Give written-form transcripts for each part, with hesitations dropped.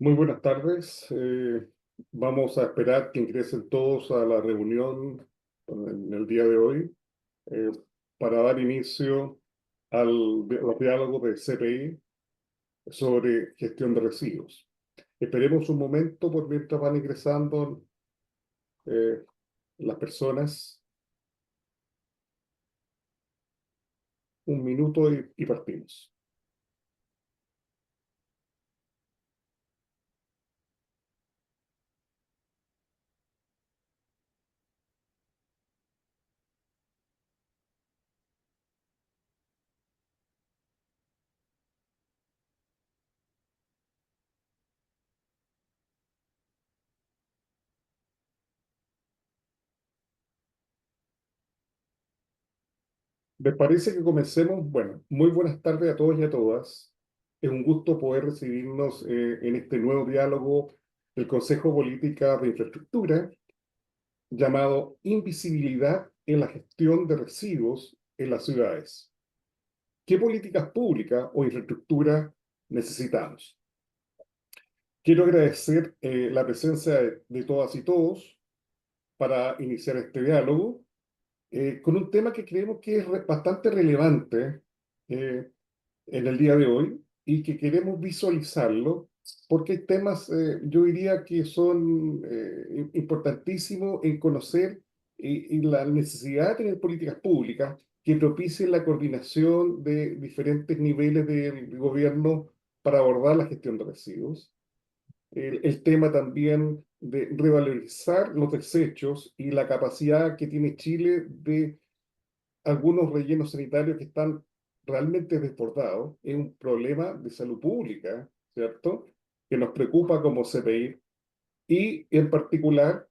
Muy buenas tardes. Vamos a esperar que ingresen todos a la reunión en el día de hoy eh, para dar inicio al diálogo de CPI sobre gestión de residuos. Esperemos un momento por mientras van ingresando eh, las personas, un minuto y partimos. ¿Les parece que comencemos? Bueno, muy buenas tardes a todos y a todas. Es un gusto poder recibirnos en este nuevo diálogo del Consejo Política de Infraestructura, llamado Invisibilidad en la gestión de residuos en las ciudades. ¿Qué políticas públicas o infraestructura necesitamos? Quiero agradecer la presencia de todas y todos para iniciar este diálogo con un tema que creemos que es bastante relevante eh, en el día de hoy y que queremos visualizarlo porque hay temas, yo diría que son importantísimos en conocer y la necesidad de tener políticas públicas que propicien la coordinación de diferentes niveles del gobierno para abordar la gestión de residuos. El tema también de revalorizar los desechos y la capacidad que tiene Chile de algunos rellenos sanitarios que están realmente desbordados. Es un problema de salud pública, ¿cierto? Que nos preocupa como CPI. Y en particular,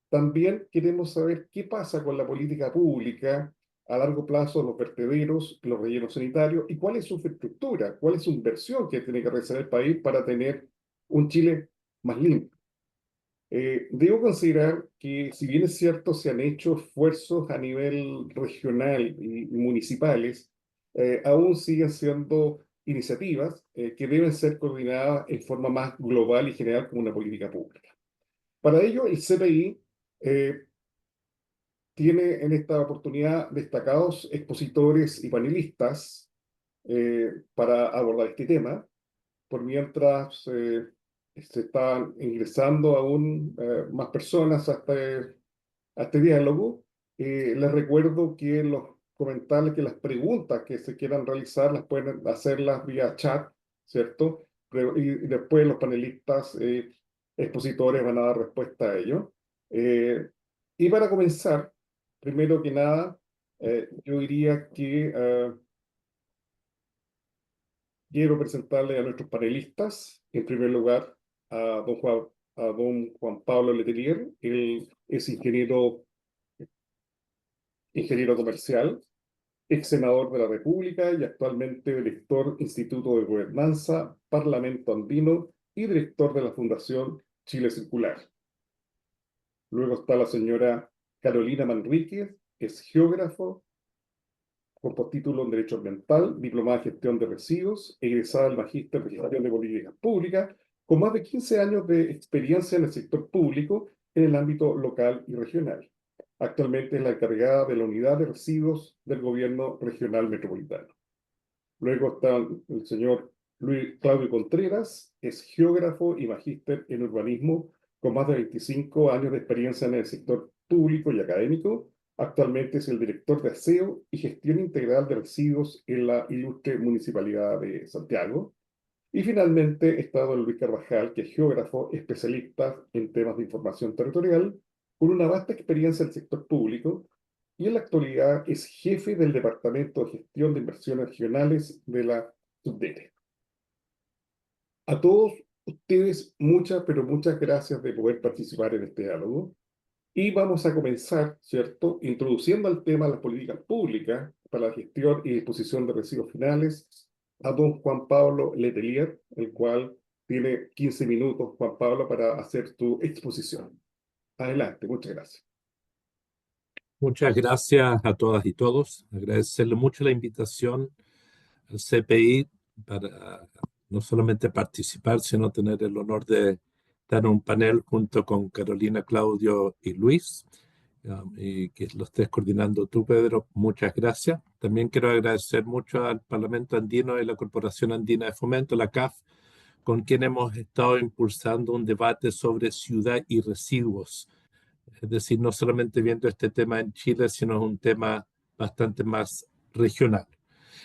también queremos saber qué pasa con la política pública a largo plazo, los vertederos, los rellenos sanitarios, y cuál es su infraestructura, cuál es su inversión que tiene que realizar el país para tener un Chile más limpio. Debo considerar que, si bien es cierto, se han hecho esfuerzos a nivel regional y municipales, aún siguen siendo iniciativas que deben ser coordinadas en forma más global y general como una política pública. Para ello, el CPI eh, tiene en esta oportunidad destacados expositores y panelistas para abordar este tema por mientras se están ingresando aún más personas a este diálogo. Les recuerdo que los comentarles que las preguntas que se quieran realizar las pueden hacerlas vía chat, ¿cierto? Y después los panelistas expositores van a dar respuesta a ello. Eh, y para comenzar, primero que nada, yo diría que quiero presentarle a nuestros panelistas. En primer lugar, a a don Juan Pablo Letelier. Él es ingeniero comercial, ex senador de la República y actualmente director Instituto de Gobernanza, Parlamento Andino y director de la Fundación Chile Circular. Luego está la señora Carolina Manríquez, es geógrafo, con postítulo en Derecho Ambiental, diplomada en Gestión de Residuos, egresada del Magíster de Gestión de Políticas Públicas, con más de 15 años de experiencia en el sector público en el ámbito local y regional. Actualmente es la encargada de la Unidad de Residuos del Gobierno Regional Metropolitano. Luego está el señor Luis Claudio Contreras, es geógrafo y magíster en urbanismo, con más de 25 años de experiencia en el sector público y académico. Actualmente es el director de aseo y gestión integral de residuos en la ilustre Municipalidad de Santiago. Y finalmente está don Luis Carvajal, que es geógrafo especialista en temas de información territorial, con una vasta experiencia en el sector público, y en la actualidad es jefe del Departamento de Gestión de Inversiones Regionales de la SUBDERE. A todos ustedes, muchas, pero muchas gracias de poder participar en este diálogo. Y vamos a comenzar, ¿cierto?, introduciendo al tema de las políticas públicas para la gestión y disposición de residuos finales a don Juan Pablo Letelier, el cual tiene 15 minutos, Juan Pablo, para hacer tu exposición. Adelante, muchas gracias. Muchas gracias a todas y todos. Agradecerle mucho la invitación al CPI para no solamente participar, sino tener el honor de estar en un panel junto con Carolina, Claudio y Luis, y que lo estés coordinando tú, Pedro. Muchas gracias. También quiero agradecer mucho al Parlamento Andino y la Corporación Andina de Fomento, la CAF, con quien hemos estado impulsando un debate sobre ciudad y residuos. Es decir, no solamente viendo este tema en Chile, sino es un tema bastante más regional.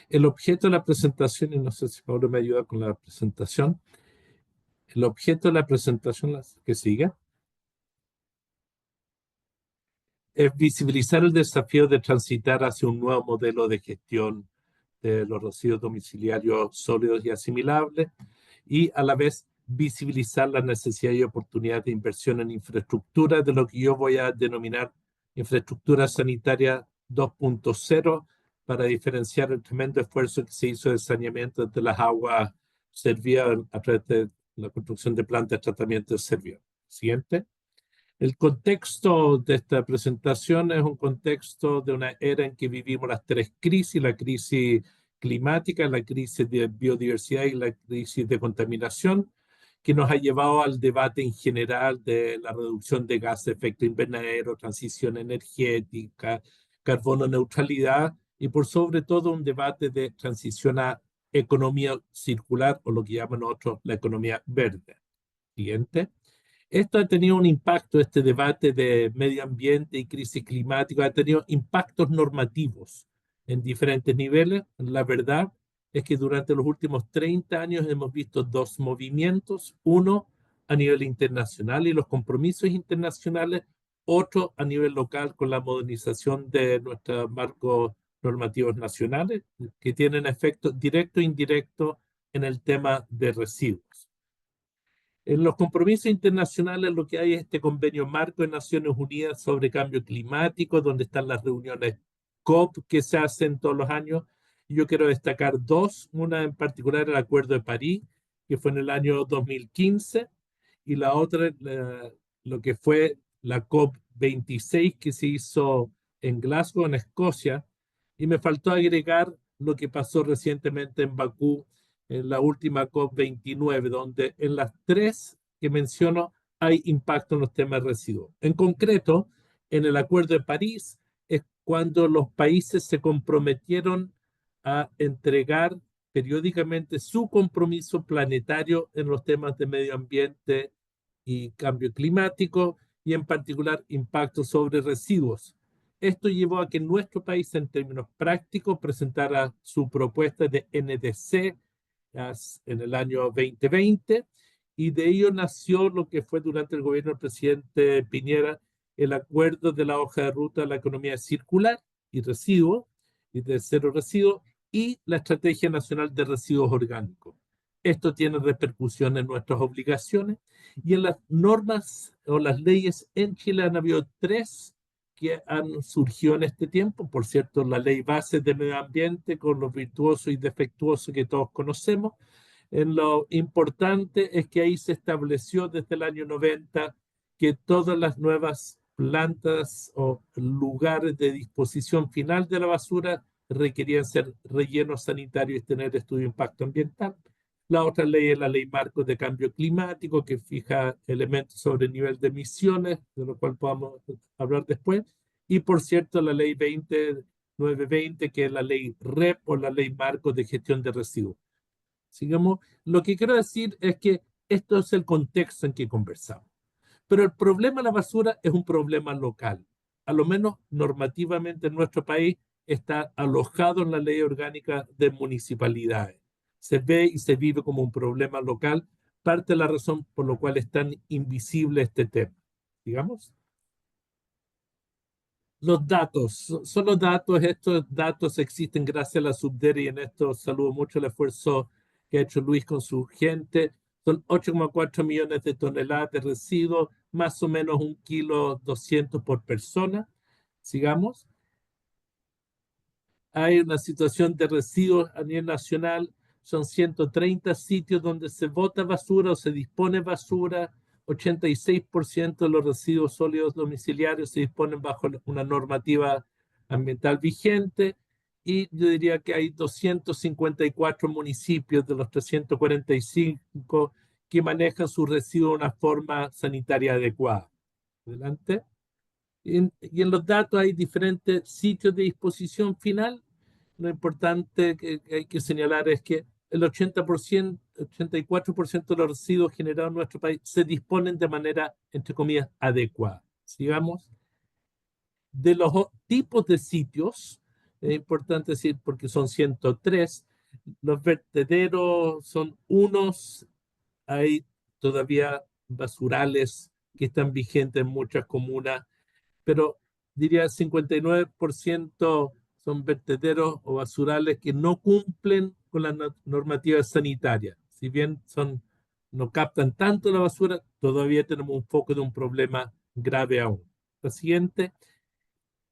El objeto de la presentación, y no sé si Pablo me ayuda con la presentación, el objeto de la presentación que sigue es visibilizar el desafío de transitar hacia un nuevo modelo de gestión de los residuos domiciliarios sólidos y asimilables, y a la vez visibilizar la necesidad y oportunidad de inversión en infraestructura, de lo que yo voy a denominar infraestructura sanitaria 2.0, para diferenciar el tremendo esfuerzo que se hizo de saneamiento de las aguas servidas a través de la construcción de plantas de tratamiento de servicio. Siguiente. El contexto de esta presentación es un contexto de una era en que vivimos las tres crisis: la crisis climática, la crisis de biodiversidad y la crisis de contaminación, que nos ha llevado al debate en general de la reducción de gases de efecto invernadero, transición energética, carbono neutralidad, y por sobre todo un debate de transición a economía circular, o lo que llaman otros la economía verde. Siguiente. Esto ha tenido un impacto, este debate de medio ambiente y crisis climática, ha tenido impactos normativos en diferentes niveles. La verdad es que durante los últimos 30 años hemos visto dos movimientos: uno a nivel internacional y los compromisos internacionales, otro a nivel local con la modernización de nuestros marcos normativos nacionales, que tienen efecto directo e indirecto en el tema de residuos. En los compromisos internacionales lo que hay es este convenio marco de Naciones Unidas sobre cambio climático, donde están las reuniones COP que se hacen todos los años. Y yo quiero destacar dos: una en particular, el Acuerdo de París, que fue en el año 2015, y la otra, lo que fue la COP 26, que se hizo en Glasgow, en Escocia. Y me faltó agregar lo que pasó recientemente en Bakú, en la última COP29, donde en las tres que menciono hay impacto en los temas de residuos. En concreto, en el Acuerdo de París es cuando los países se comprometieron a entregar periódicamente su compromiso planetario en los temas de medio ambiente y cambio climático, y en particular impacto sobre residuos. Esto llevó a que nuestro país, en términos prácticos, presentara su propuesta de NDC en el año 2020, y de ello nació lo que fue durante el gobierno del presidente Piñera el acuerdo de la hoja de ruta de la economía circular y residuos, y de cero residuos, y la Estrategia Nacional de Residuos Orgánicos. Esto tiene repercusión en nuestras obligaciones, y en las normas o las leyes en Chile han habido tres que han surgido en este tiempo. Por cierto, la ley base de medio ambiente, con lo virtuoso y defectuoso que todos conocemos. En lo importante es que ahí se estableció desde el año 90 que todas las nuevas plantas o lugares de disposición final de la basura requerían ser rellenos sanitarios y tener estudio de impacto ambiental. La otra ley es la ley marco de cambio climático, que fija elementos sobre el nivel de emisiones, de lo cual podamos hablar después. Y por cierto, la ley 20920, que es la ley REP, o la ley marco de gestión de residuos. Sigamos. Lo que quiero decir es que esto es el contexto en que conversamos. Pero el problema de la basura es un problema local. A lo menos normativamente en nuestro país está alojado en la ley orgánica de municipalidades. Se ve y se vive como un problema local, parte de la razón por la cual es tan invisible este tema. Digamos. Los datos, son los datos. Estos datos existen gracias a la Subdere, y en esto saludo mucho el esfuerzo que ha hecho Luis con su gente. Son 8,4 millones de toneladas de residuos, más o menos 1,2 kilos por persona. Sigamos. Hay una situación de residuos a nivel nacional. Son 130 sitios donde se bota basura o se dispone basura. 86% de los residuos sólidos domiciliarios se disponen bajo una normativa ambiental vigente, y yo diría que hay 254 municipios de los 345 que manejan sus residuos de una forma sanitaria adecuada. Adelante. Y en los datos hay diferentes sitios de disposición final. Lo importante que hay que señalar es que el 80%, 84% de los residuos generados en nuestro país se disponen de manera, entre comillas, adecuada. Sigamos. De los tipos de sitios, es importante decir, porque son 103, los vertederos son unos, hay todavía basurales que están vigentes en muchas comunas, pero diría 59% son vertederos o basurales que no cumplen con las normativas sanitarias. Si bien no captan tanto la basura, todavía tenemos un foco de un problema grave aún. La siguiente.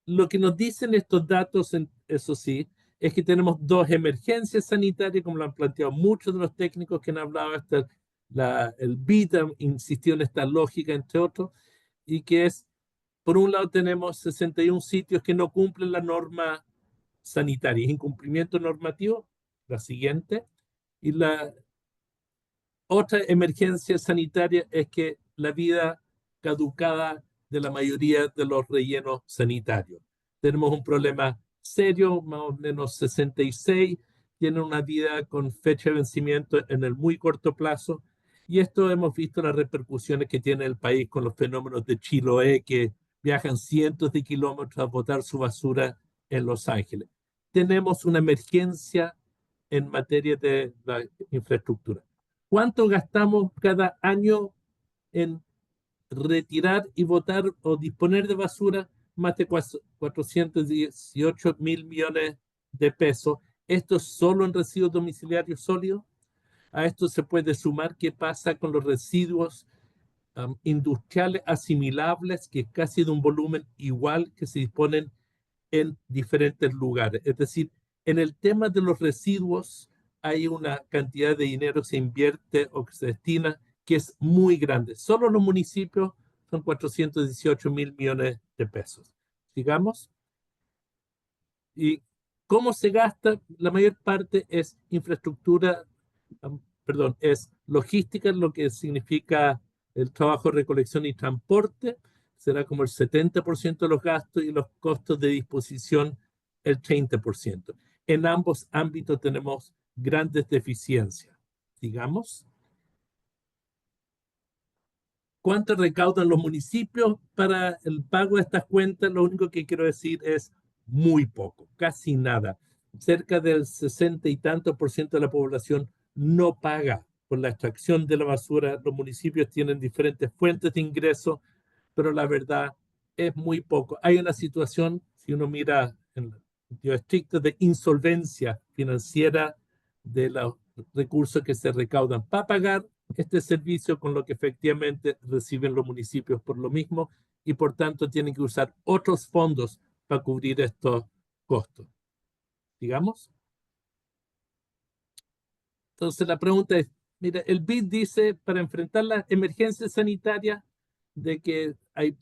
Lo que nos dicen estos datos, eso sí, es que tenemos dos emergencias sanitarias, como lo han planteado muchos de los técnicos que han hablado, hasta el BITA insistió en esta lógica, entre otros, y que es, por un lado tenemos 61 sitios que no cumplen la norma sanitaria, incumplimiento normativo, la siguiente, y la otra emergencia sanitaria es que la vida caducada de la mayoría de los rellenos sanitarios. Tenemos un problema serio, más o menos 66 tienen una vida con fecha de vencimiento en el muy corto plazo, y esto hemos visto las repercusiones que tiene el país con los fenómenos de Chiloé, que viajan cientos de kilómetros a botar su basura en Los Ángeles. Tenemos una emergencia en materia de la infraestructura. ¿Cuánto gastamos cada año en retirar y botar o disponer de basura? Más de 418 mil millones de pesos. Esto es solo en residuos domiciliarios sólidos. A esto se puede sumar qué pasa con los residuos industriales asimilables, que es casi de un volumen igual, que se disponen en diferentes lugares. Es decir, en el tema de los residuos hay una cantidad de dinero que se invierte o que se destina que es muy grande. Solo los municipios son 418 mil millones de pesos. Sigamos. ¿Y cómo se gasta? La mayor parte es infraestructura, perdón, es logística, lo que significa el trabajo de recolección y transporte, será como el 70% de los gastos, y los costos de disposición el 30%. En ambos ámbitos tenemos grandes deficiencias. Digamos, ¿cuánto recaudan los municipios para el pago de estas cuentas? Lo único que quiero decir es muy poco, casi nada. Cerca del 60 y tanto por ciento de la población no paga por la extracción de la basura. Los municipios tienen diferentes fuentes de ingreso, pero la verdad es muy poco. Hay una situación, si uno mira en el sentido estricto, de insolvencia financiera de los recursos que se recaudan para pagar este servicio con lo que efectivamente reciben los municipios por lo mismo, y por tanto tienen que usar otros fondos para cubrir estos costos. Digamos. Entonces la pregunta es, mira, el BID dice para enfrentar las emergencias sanitarias de que hay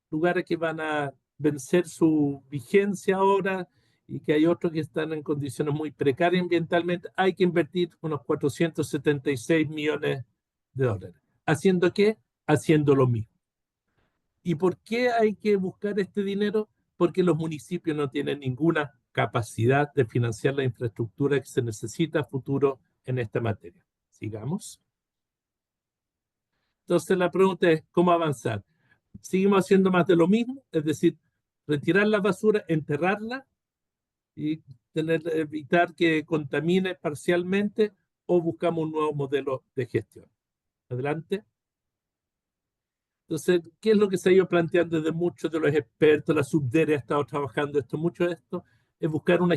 lugares que van a vencer su vigencia ahora y que hay otros que están en condiciones muy precarias ambientalmente, hay que invertir unos 476 millones de dólares. ¿Haciendo qué? Haciendo lo mismo. ¿Y por qué hay que buscar este dinero? Porque los municipios no tienen ninguna capacidad de financiar la infraestructura que se necesita a futuro en esta materia. Sigamos. Entonces la pregunta es, ¿cómo avanzar? Seguimos haciendo más de lo mismo, es decir, retirar la basura, enterrarla y evitar que contamine parcialmente, o buscamos un nuevo modelo de gestión. Adelante. Entonces, ¿qué es lo que se ha ido planteando desde muchos de los expertos? La Subdere ha estado trabajando esto, mucho de esto, es buscar una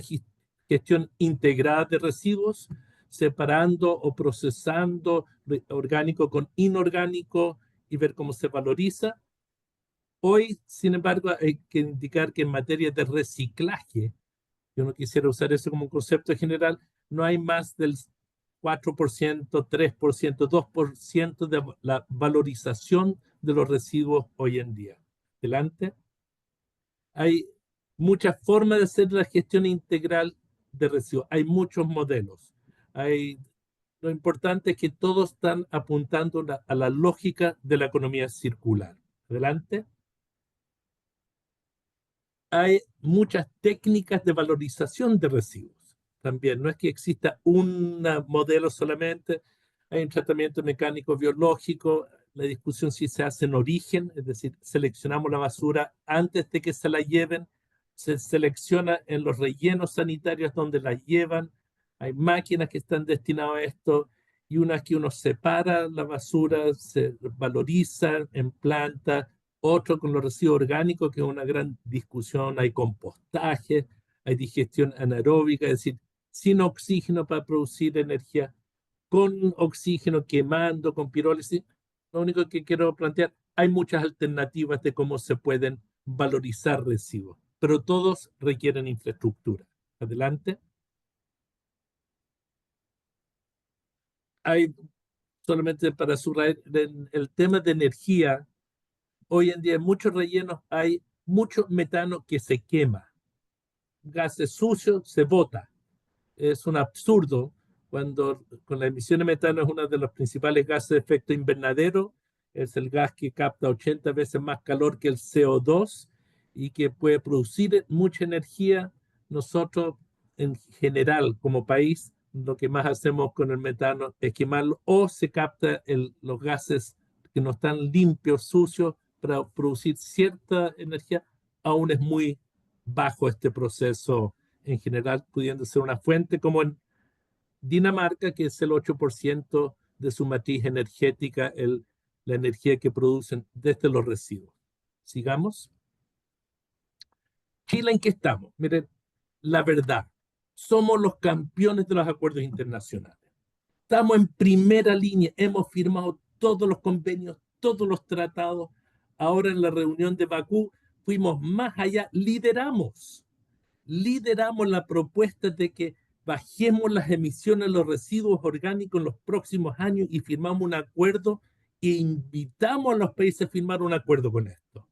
gestión integrada de residuos, separando o procesando orgánico con inorgánico y ver cómo se valoriza. Hoy, sin embargo, hay que indicar que en materia de reciclaje, yo no quisiera usar eso como un concepto general, no hay más del 4%, 3%, 2% de la valorización de los residuos hoy en día. Adelante. Hay muchas formas de hacer la gestión integral de residuos. Hay muchos modelos. Lo importante es que todos están apuntando a la lógica de la economía circular. Adelante. Hay muchas técnicas de valorización de residuos. También no es que exista un modelo solamente, hay un tratamiento mecánico biológico, la discusión si se hace en origen, es decir, seleccionamos la basura antes de que se la lleven, se selecciona en los rellenos sanitarios donde la llevan, hay máquinas que están destinadas a esto y unas que uno separa la basura, se valoriza en planta, otro con los residuos orgánicos, que es una gran discusión, hay compostaje, hay digestión anaeróbica, es decir, sin oxígeno para producir energía, con oxígeno quemando, con pirólisis. Lo único que quiero plantear, hay muchas alternativas de cómo se pueden valorizar residuos, pero todos requieren infraestructura. Adelante. Hay, solamente para subrayar, el tema de energía, hoy en día en muchos rellenos hay mucho metano que se quema, gases sucios se bota. Es un absurdo cuando con la emisión de metano es uno de los principales gases de efecto invernadero, es el gas que capta 80 veces más calor que el CO2 y que puede producir mucha energía. Nosotros, en general, como país, lo que más hacemos con el metano es quemarlo o se capta los gases que no están limpios, sucios, para producir cierta energía. Aún es muy bajo este proceso en general, pudiendo ser una fuente como en Dinamarca, que es el 8% de su matriz energética, la energía que producen desde los residuos. Sigamos. Chile, ¿en qué estamos? Miren, la verdad, somos los campeones de los acuerdos internacionales. Estamos en primera línea, hemos firmado todos los convenios, todos los tratados. Ahora en la reunión de Bakú fuimos más allá, lideramos la propuesta de que bajemos las emisiones de los residuos orgánicos en los próximos años y firmamos un acuerdo e invitamos a los países a firmar un acuerdo con esto.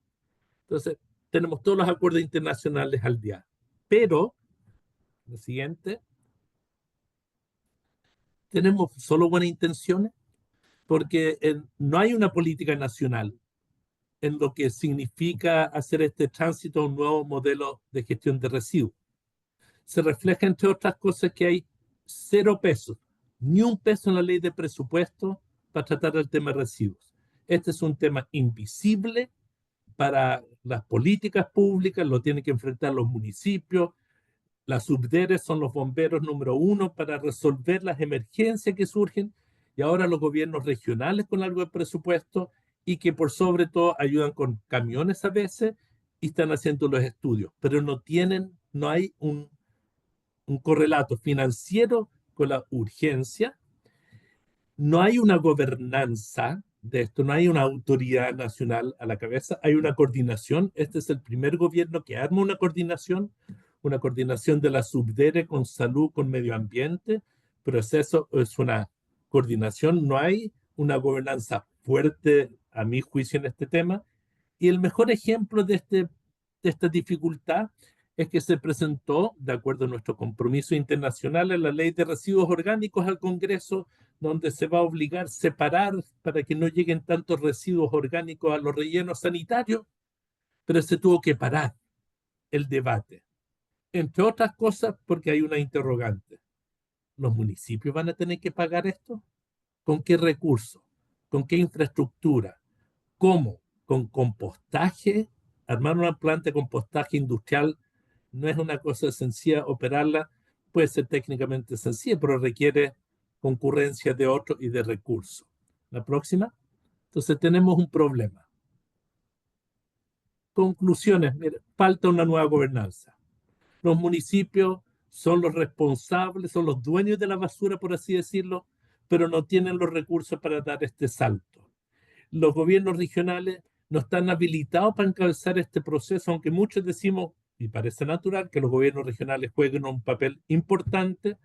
Entonces, tenemos todos los acuerdos internacionales al día. Pero, lo siguiente, tenemos solo buenas intenciones porque no hay una política nacional en lo que significa hacer este tránsito a un nuevo modelo de gestión de residuos. Se refleja, entre otras cosas, que hay 0 pesos, ni un peso en la ley de presupuesto para tratar el tema de residuos. Este es un tema invisible para las políticas públicas, lo tienen que enfrentar los municipios, las subderes son los bomberos número uno para resolver las emergencias que surgen y ahora los gobiernos regionales con algo de presupuesto y que por sobre todo ayudan con camiones a veces y están haciendo los estudios, pero no hay un correlato financiero con la urgencia, no hay una gobernanza de esto, no hay una autoridad nacional a la cabeza, hay una coordinación. Este es el primer gobierno que arma una coordinación de la subdere con salud, con medio ambiente, pero eso es una coordinación, no hay una gobernanza fuerte, a mi juicio, en este tema. Y el mejor ejemplo de esta dificultad es que se presentó, de acuerdo a nuestro compromiso internacional, en la ley de residuos orgánicos al Congreso, donde se va a obligar a separar para que no lleguen tantos residuos orgánicos a los rellenos sanitarios, pero se tuvo que parar el debate. Entre otras cosas, porque hay una interrogante. ¿Los municipios van a tener que pagar esto? ¿Con qué recursos? ¿Con qué infraestructura? ¿Cómo? ¿Con compostaje? Armar una planta de compostaje industrial no es una cosa sencilla, operarla puede ser técnicamente sencilla, pero requiere concurrencia de otros y de recursos. La próxima. Entonces tenemos un problema. Conclusiones. Mira, falta una nueva gobernanza. Los municipios son los responsables, son los dueños de la basura, por así decirlo, pero no tienen los recursos para dar este salto. Los gobiernos regionales no están habilitados para encabezar este proceso, aunque muchos decimos, y parece natural, que los gobiernos regionales jueguen un papel importante,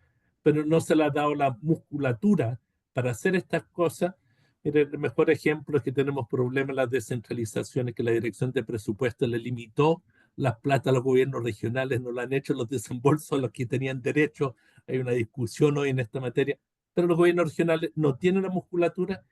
pero no se les ha dado la musculatura para hacer estas cosas. Mire, el mejor ejemplo es que tenemos problemas en las descentralizaciones, que la dirección de presupuesto le limitó las plata a los gobiernos regionales no lo han hecho, los desembolsos a los que tenían derecho. Hay una discusión hoy en esta materia, pero los gobiernos regionales no tienen la musculatura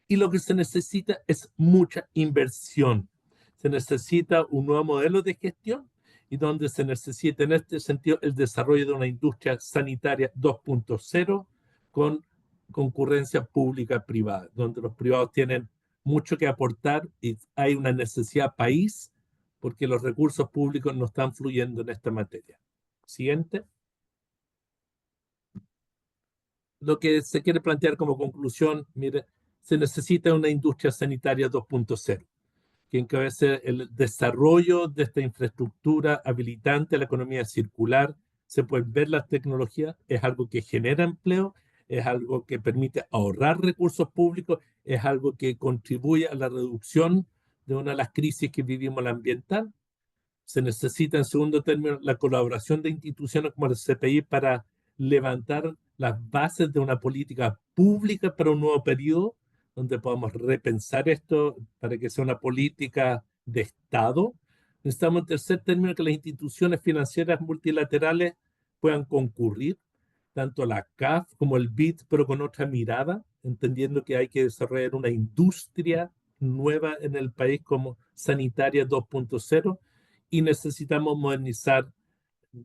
y lo que se necesita es mucha inversión. Se necesita un nuevo modelo de gestión y donde se necesita en este sentido el desarrollo de una industria sanitaria 2.0 con concurrencia pública-privada, donde los privados tienen mucho que aportar y hay una necesidad país porque los recursos públicos no están fluyendo en esta materia. Siguiente. Lo que se quiere plantear como conclusión, mire, se necesita una industria sanitaria 2.0 que encabece el desarrollo de esta infraestructura habilitante a la economía circular. Se pueden ver las tecnologías, es algo que genera empleo, es algo que permite ahorrar recursos públicos, es algo que contribuye a la reducción de una de las crisis que vivimos, la ambiental. Se necesita, en segundo término, la colaboración de instituciones como el CPI para levantar las bases de una política pública para un nuevo periodo, donde podamos repensar esto para que sea una política de Estado. Necesitamos, en tercer término, que las instituciones financieras multilaterales puedan concurrir, tanto la CAF como el BID, pero con otra mirada, entendiendo que hay que desarrollar una industria nueva en el país como sanitaria 2.0 y necesitamos modernizar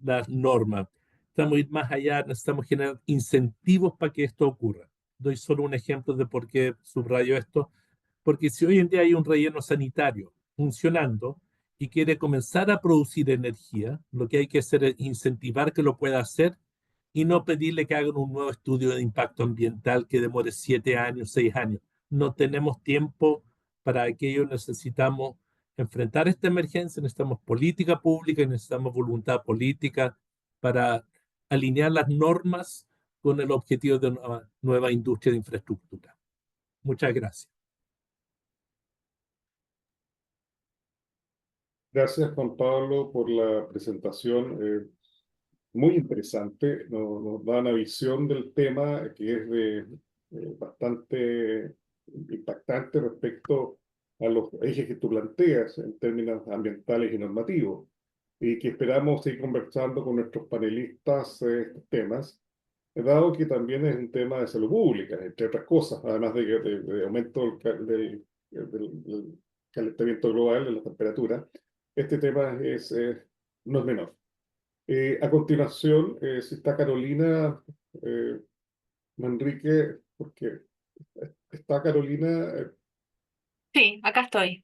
las normas. Necesitamos ir más allá, necesitamos generar incentivos para que esto ocurra. Doy solo un ejemplo de por qué subrayo esto, porque si hoy en día hay un relleno sanitario funcionando y quiere comenzar a producir energía, lo que hay que hacer es incentivar que lo pueda hacer y no pedirle que hagan un nuevo estudio de impacto ambiental que demore 7 años, 6 años. No tenemos tiempo para aquello, necesitamos enfrentar esta emergencia, necesitamos política pública y necesitamos voluntad política para alinear las normas con el objetivo de una nueva industria de infraestructura. Muchas gracias. Gracias, Juan Pablo, por la presentación. Muy interesante. Nos da una visión del tema que es bastante impactante respecto a los ejes que tú planteas en términos ambientales y normativos. Y que esperamos seguir conversando con nuestros panelistas estos temas, dado que también es un tema de salud pública, entre otras cosas, además de aumento del calentamiento global, de la temperatura. Este tema no es menor. A continuación, si está Carolina eh, Manrique, porque está Carolina, Sí, acá estoy.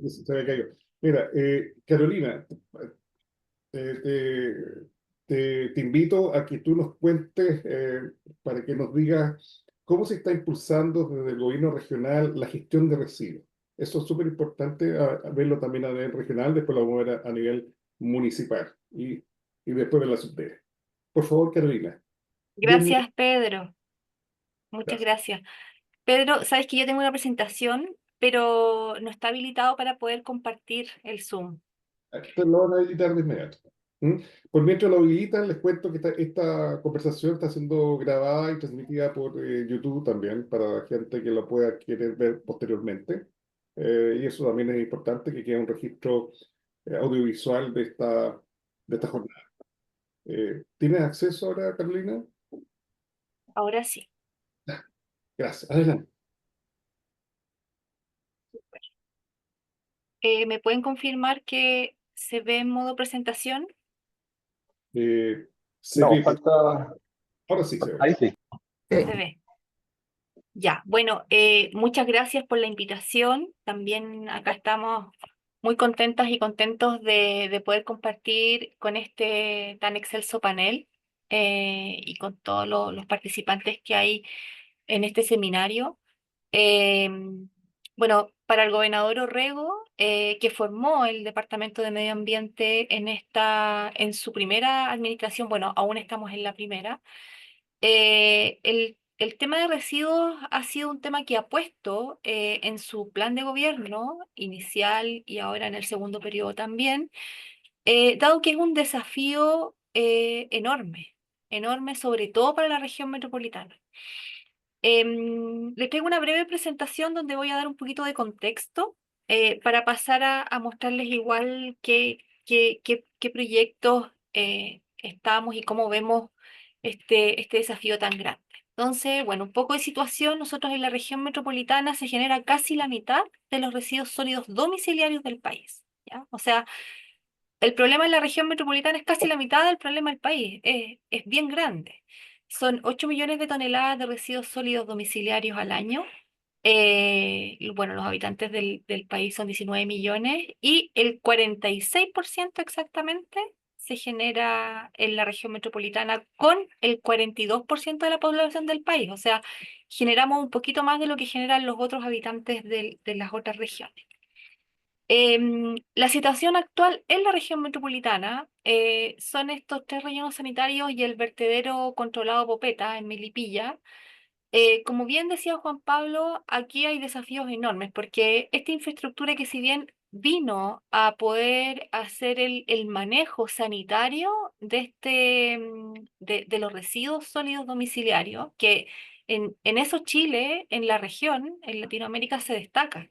se había caído. Mira, Carolina, eh, te, te invito a que tú nos cuentes, para que nos digas cómo se está impulsando desde el gobierno regional la gestión de residuos. Eso es súper importante a verlo también a nivel regional, después lo vamos a ver a nivel municipal y después de la subdere. Por favor, Carolina. 10 minutos. Gracias, Pedro. Muchas Gracias. gracias. Pedro, sabes que yo tengo una presentación, pero no está habilitado para poder compartir el Zoom. Esto lo van a editar de inmediato. ¿Mm? Por mientras lo habilitan, les cuento que esta conversación está siendo grabada y transmitida por YouTube también, para la gente que lo pueda querer ver posteriormente. Y eso también es importante, que quede un registro audiovisual de esta jornada. ¿Tienes acceso ahora, Carolina? Ahora sí. Gracias. Adelante. ¿Me pueden confirmar que se ve en modo presentación? Se No, ve, falta. ahora sí se ve. Ahí sí. Se ve. Ya, bueno, muchas gracias por la invitación. También acá estamos muy contentas y contentos de poder compartir con este tan excelso panel y con todos los participantes que hay en este seminario. Bueno, para el gobernador Orrego, que formó el Departamento de Medio Ambiente en su primera administración, bueno, aún estamos en la primera. El tema de residuos ha sido un tema que ha puesto en su plan de gobierno inicial y ahora en el segundo periodo también, dado que es un desafío enorme, enorme sobre todo para la región metropolitana. Les traigo una breve presentación donde voy a dar un poquito de contexto para pasar a mostrarles igual qué proyectos estamos y cómo vemos este desafío tan grande. Entonces, bueno, un poco de situación. Nosotros en la región metropolitana se genera casi la mitad de los residuos sólidos domiciliarios del país, ¿ya? O sea, el problema en la región metropolitana es casi la mitad del problema del país. Es bien grande. Son 8 millones de toneladas de residuos sólidos domiciliarios al año. Bueno, los habitantes del país son 19 millones y el 46% exactamente se genera en la región metropolitana con el 42% de la población del país. O sea, generamos un poquito más de lo que generan los otros habitantes de las otras regiones. La situación actual en la región metropolitana son estos 3 rellenos sanitarios y el vertedero controlado Popeta en Melipilla. Como bien decía Juan Pablo, aquí hay desafíos enormes porque esta infraestructura que si bien vino a poder hacer el manejo sanitario de los residuos sólidos domiciliarios, que en eso Chile, en la región, en Latinoamérica se destaca.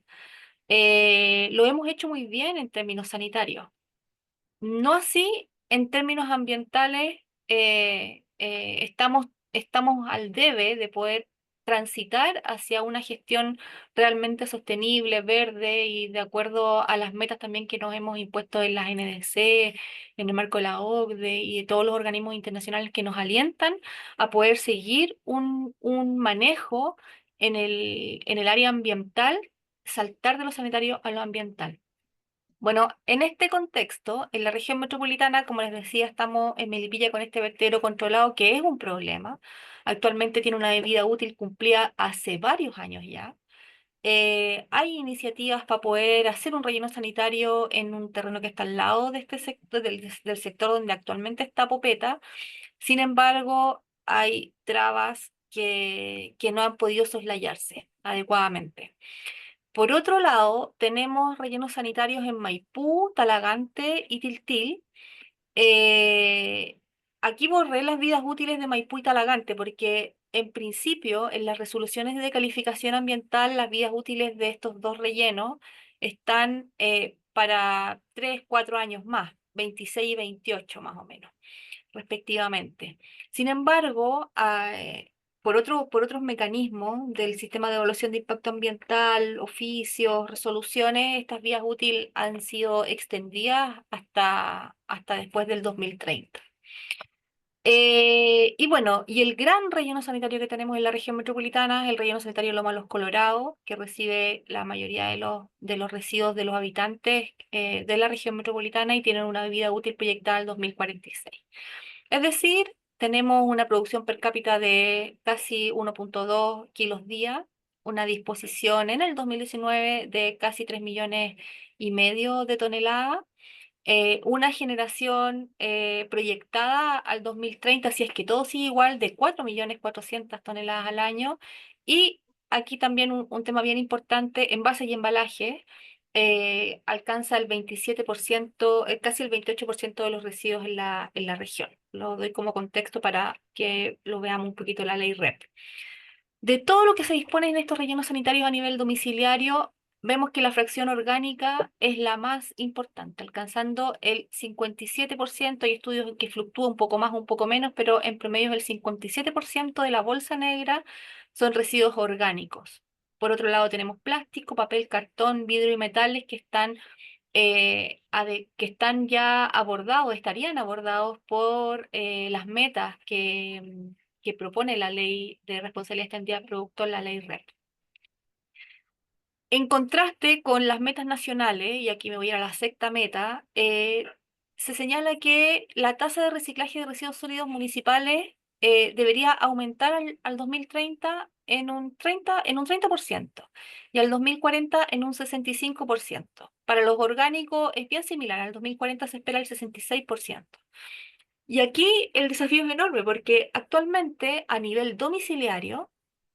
Lo hemos hecho muy bien en términos sanitarios. No así en términos ambientales, estamos al debe de poder transitar hacia una gestión realmente sostenible, verde y de acuerdo a las metas también que nos hemos impuesto en las NDC, en el marco de la OCDE y de todos los organismos internacionales que nos alientan a poder seguir un manejo en el área ambiental, saltar de lo sanitario a lo ambiental. Bueno, en este contexto, en la región metropolitana, como les decía, estamos en Melipilla con este vertedero controlado, que es un problema. Actualmente tiene una vida útil cumplida hace varios años ya. Hay iniciativas para poder hacer un relleno sanitario en un terreno que está al lado de este sector, del sector donde actualmente está Popeta. Sin embargo, hay trabas que no han podido soslayarse adecuadamente. Por otro lado, tenemos rellenos sanitarios en Maipú, Talagante y Tiltil. Eh, Aquí borré las vidas útiles de Maipú y Talagante porque en principio en las resoluciones de calificación ambiental las vidas útiles de estos dos rellenos están para 3, 4 años más, 26 y 28 más o menos respectivamente. Sin embargo, por otros mecanismos del sistema de evaluación de impacto ambiental, oficios, resoluciones, estas vías útiles han sido extendidas hasta después del 2030. Y bueno, y el gran relleno sanitario que tenemos en la región metropolitana es el relleno sanitario Loma Los Colorados, que recibe la mayoría de los residuos de los habitantes de la región metropolitana y tienen una vida útil proyectada al 2046. Es decir, tenemos una producción per cápita de casi 1,2 kilos día, una disposición en el 2019 de casi 3,5 millones de toneladas, una generación proyectada al 2030, si es que todo sigue igual, de 4,4 millones toneladas al año. Y aquí también un tema bien importante, envases y embalaje, alcanza el 27%, casi el 28% de los residuos en la región. Lo doy como contexto para que lo veamos un poquito la ley REP. De todo lo que se dispone en estos rellenos sanitarios a nivel domiciliario, vemos que la fracción orgánica es la más importante, alcanzando el 57%. Hay estudios en que fluctúa un poco más, un poco menos, pero en promedio es el 57% de la bolsa negra son residuos orgánicos. Por otro lado, tenemos plástico, papel, cartón, vidrio y metales que están ya abordados, estarían abordados por las metas que propone la ley de responsabilidad extendida del productor, la ley REP. En contraste con las metas nacionales, y aquí me voy a ir a la sexta meta, se señala que la tasa de reciclaje de residuos sólidos municipales debería aumentar al 2030 en un 30% y al 2040 en un 65%. Para los orgánicos es bien similar, al 2040 se espera el 66%. Y aquí el desafío es enorme porque actualmente a nivel domiciliario,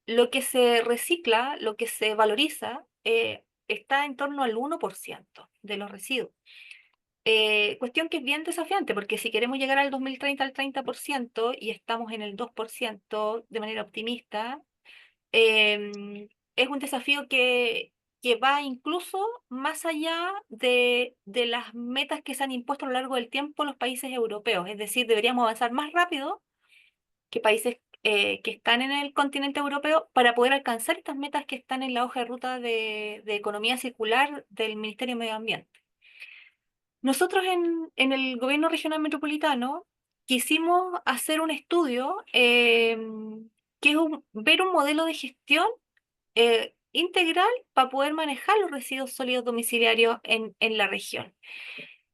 lo que se recicla, lo que se valoriza, está en torno al 1% de los residuos. Cuestión que es bien desafiante porque si queremos llegar al 2030 al 30% y estamos en el 2% de manera optimista, es un desafío que que va incluso más allá de las metas que se han impuesto a lo largo del tiempo los países europeos. Es decir, deberíamos avanzar más rápido que países que están en el continente europeo para poder alcanzar estas metas que están en la hoja de ruta de economía circular del Ministerio de Medio Ambiente. Nosotros en el gobierno regional metropolitano quisimos hacer un estudio que es ver un modelo de gestión integral para poder manejar los residuos sólidos domiciliarios en la región.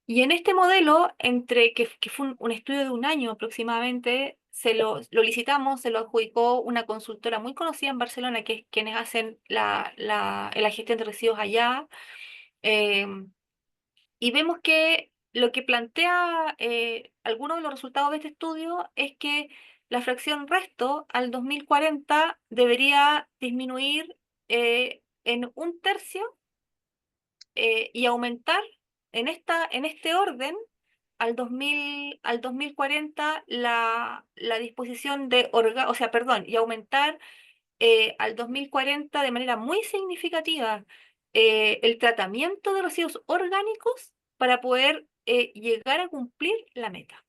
Y en este modelo, que fue un estudio de un año aproximadamente, lo licitamos, se lo adjudicó una consultora muy conocida en Barcelona, que es quienes hacen la gestión de residuos allá. Y vemos que lo que plantea algunos de los resultados de este estudio es que la fracción resto al 2040 debería disminuir en un tercio y aumentar en este orden al 2040 la disposición o sea, perdón, y aumentar al 2040 de manera muy significativa el tratamiento de residuos orgánicos para poder llegar a cumplir la meta.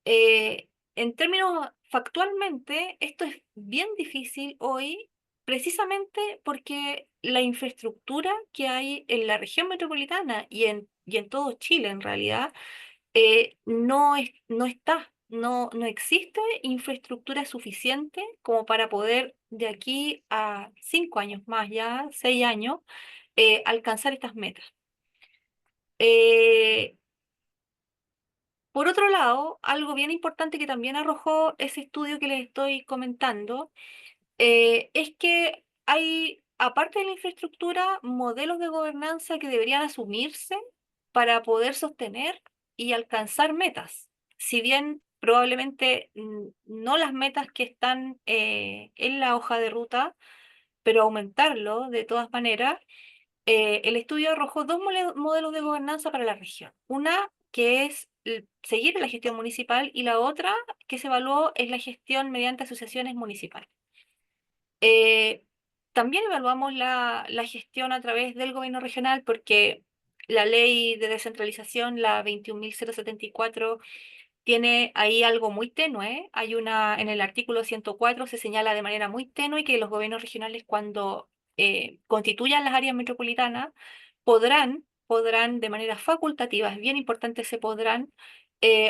En términos factualmente, esto es bien difícil hoy, precisamente porque la infraestructura que hay en la región metropolitana y en todo Chile en realidad no está, no existe infraestructura suficiente como para poder de aquí a 5 años más, ya 6 años, alcanzar estas metas. Eh, por otro lado, algo bien importante que también arrojó ese estudio que les estoy comentando, es que hay, aparte de la infraestructura, modelos de gobernanza que deberían asumirse para poder sostener y alcanzar metas. Si bien probablemente no las metas que están en la hoja de ruta, pero aumentarlo de todas maneras, el estudio arrojó dos modelos de gobernanza para la región. Una que es seguir la gestión municipal y la otra que se evaluó es la gestión mediante asociaciones municipales. Eh, También evaluamos la gestión a través del gobierno regional porque la ley de descentralización, la 21.074, tiene ahí algo muy tenue. En el artículo 104 se señala de manera muy tenue que los gobiernos regionales cuando constituyan las áreas metropolitanas podrán de manera facultativa, es bien importante ese podrán,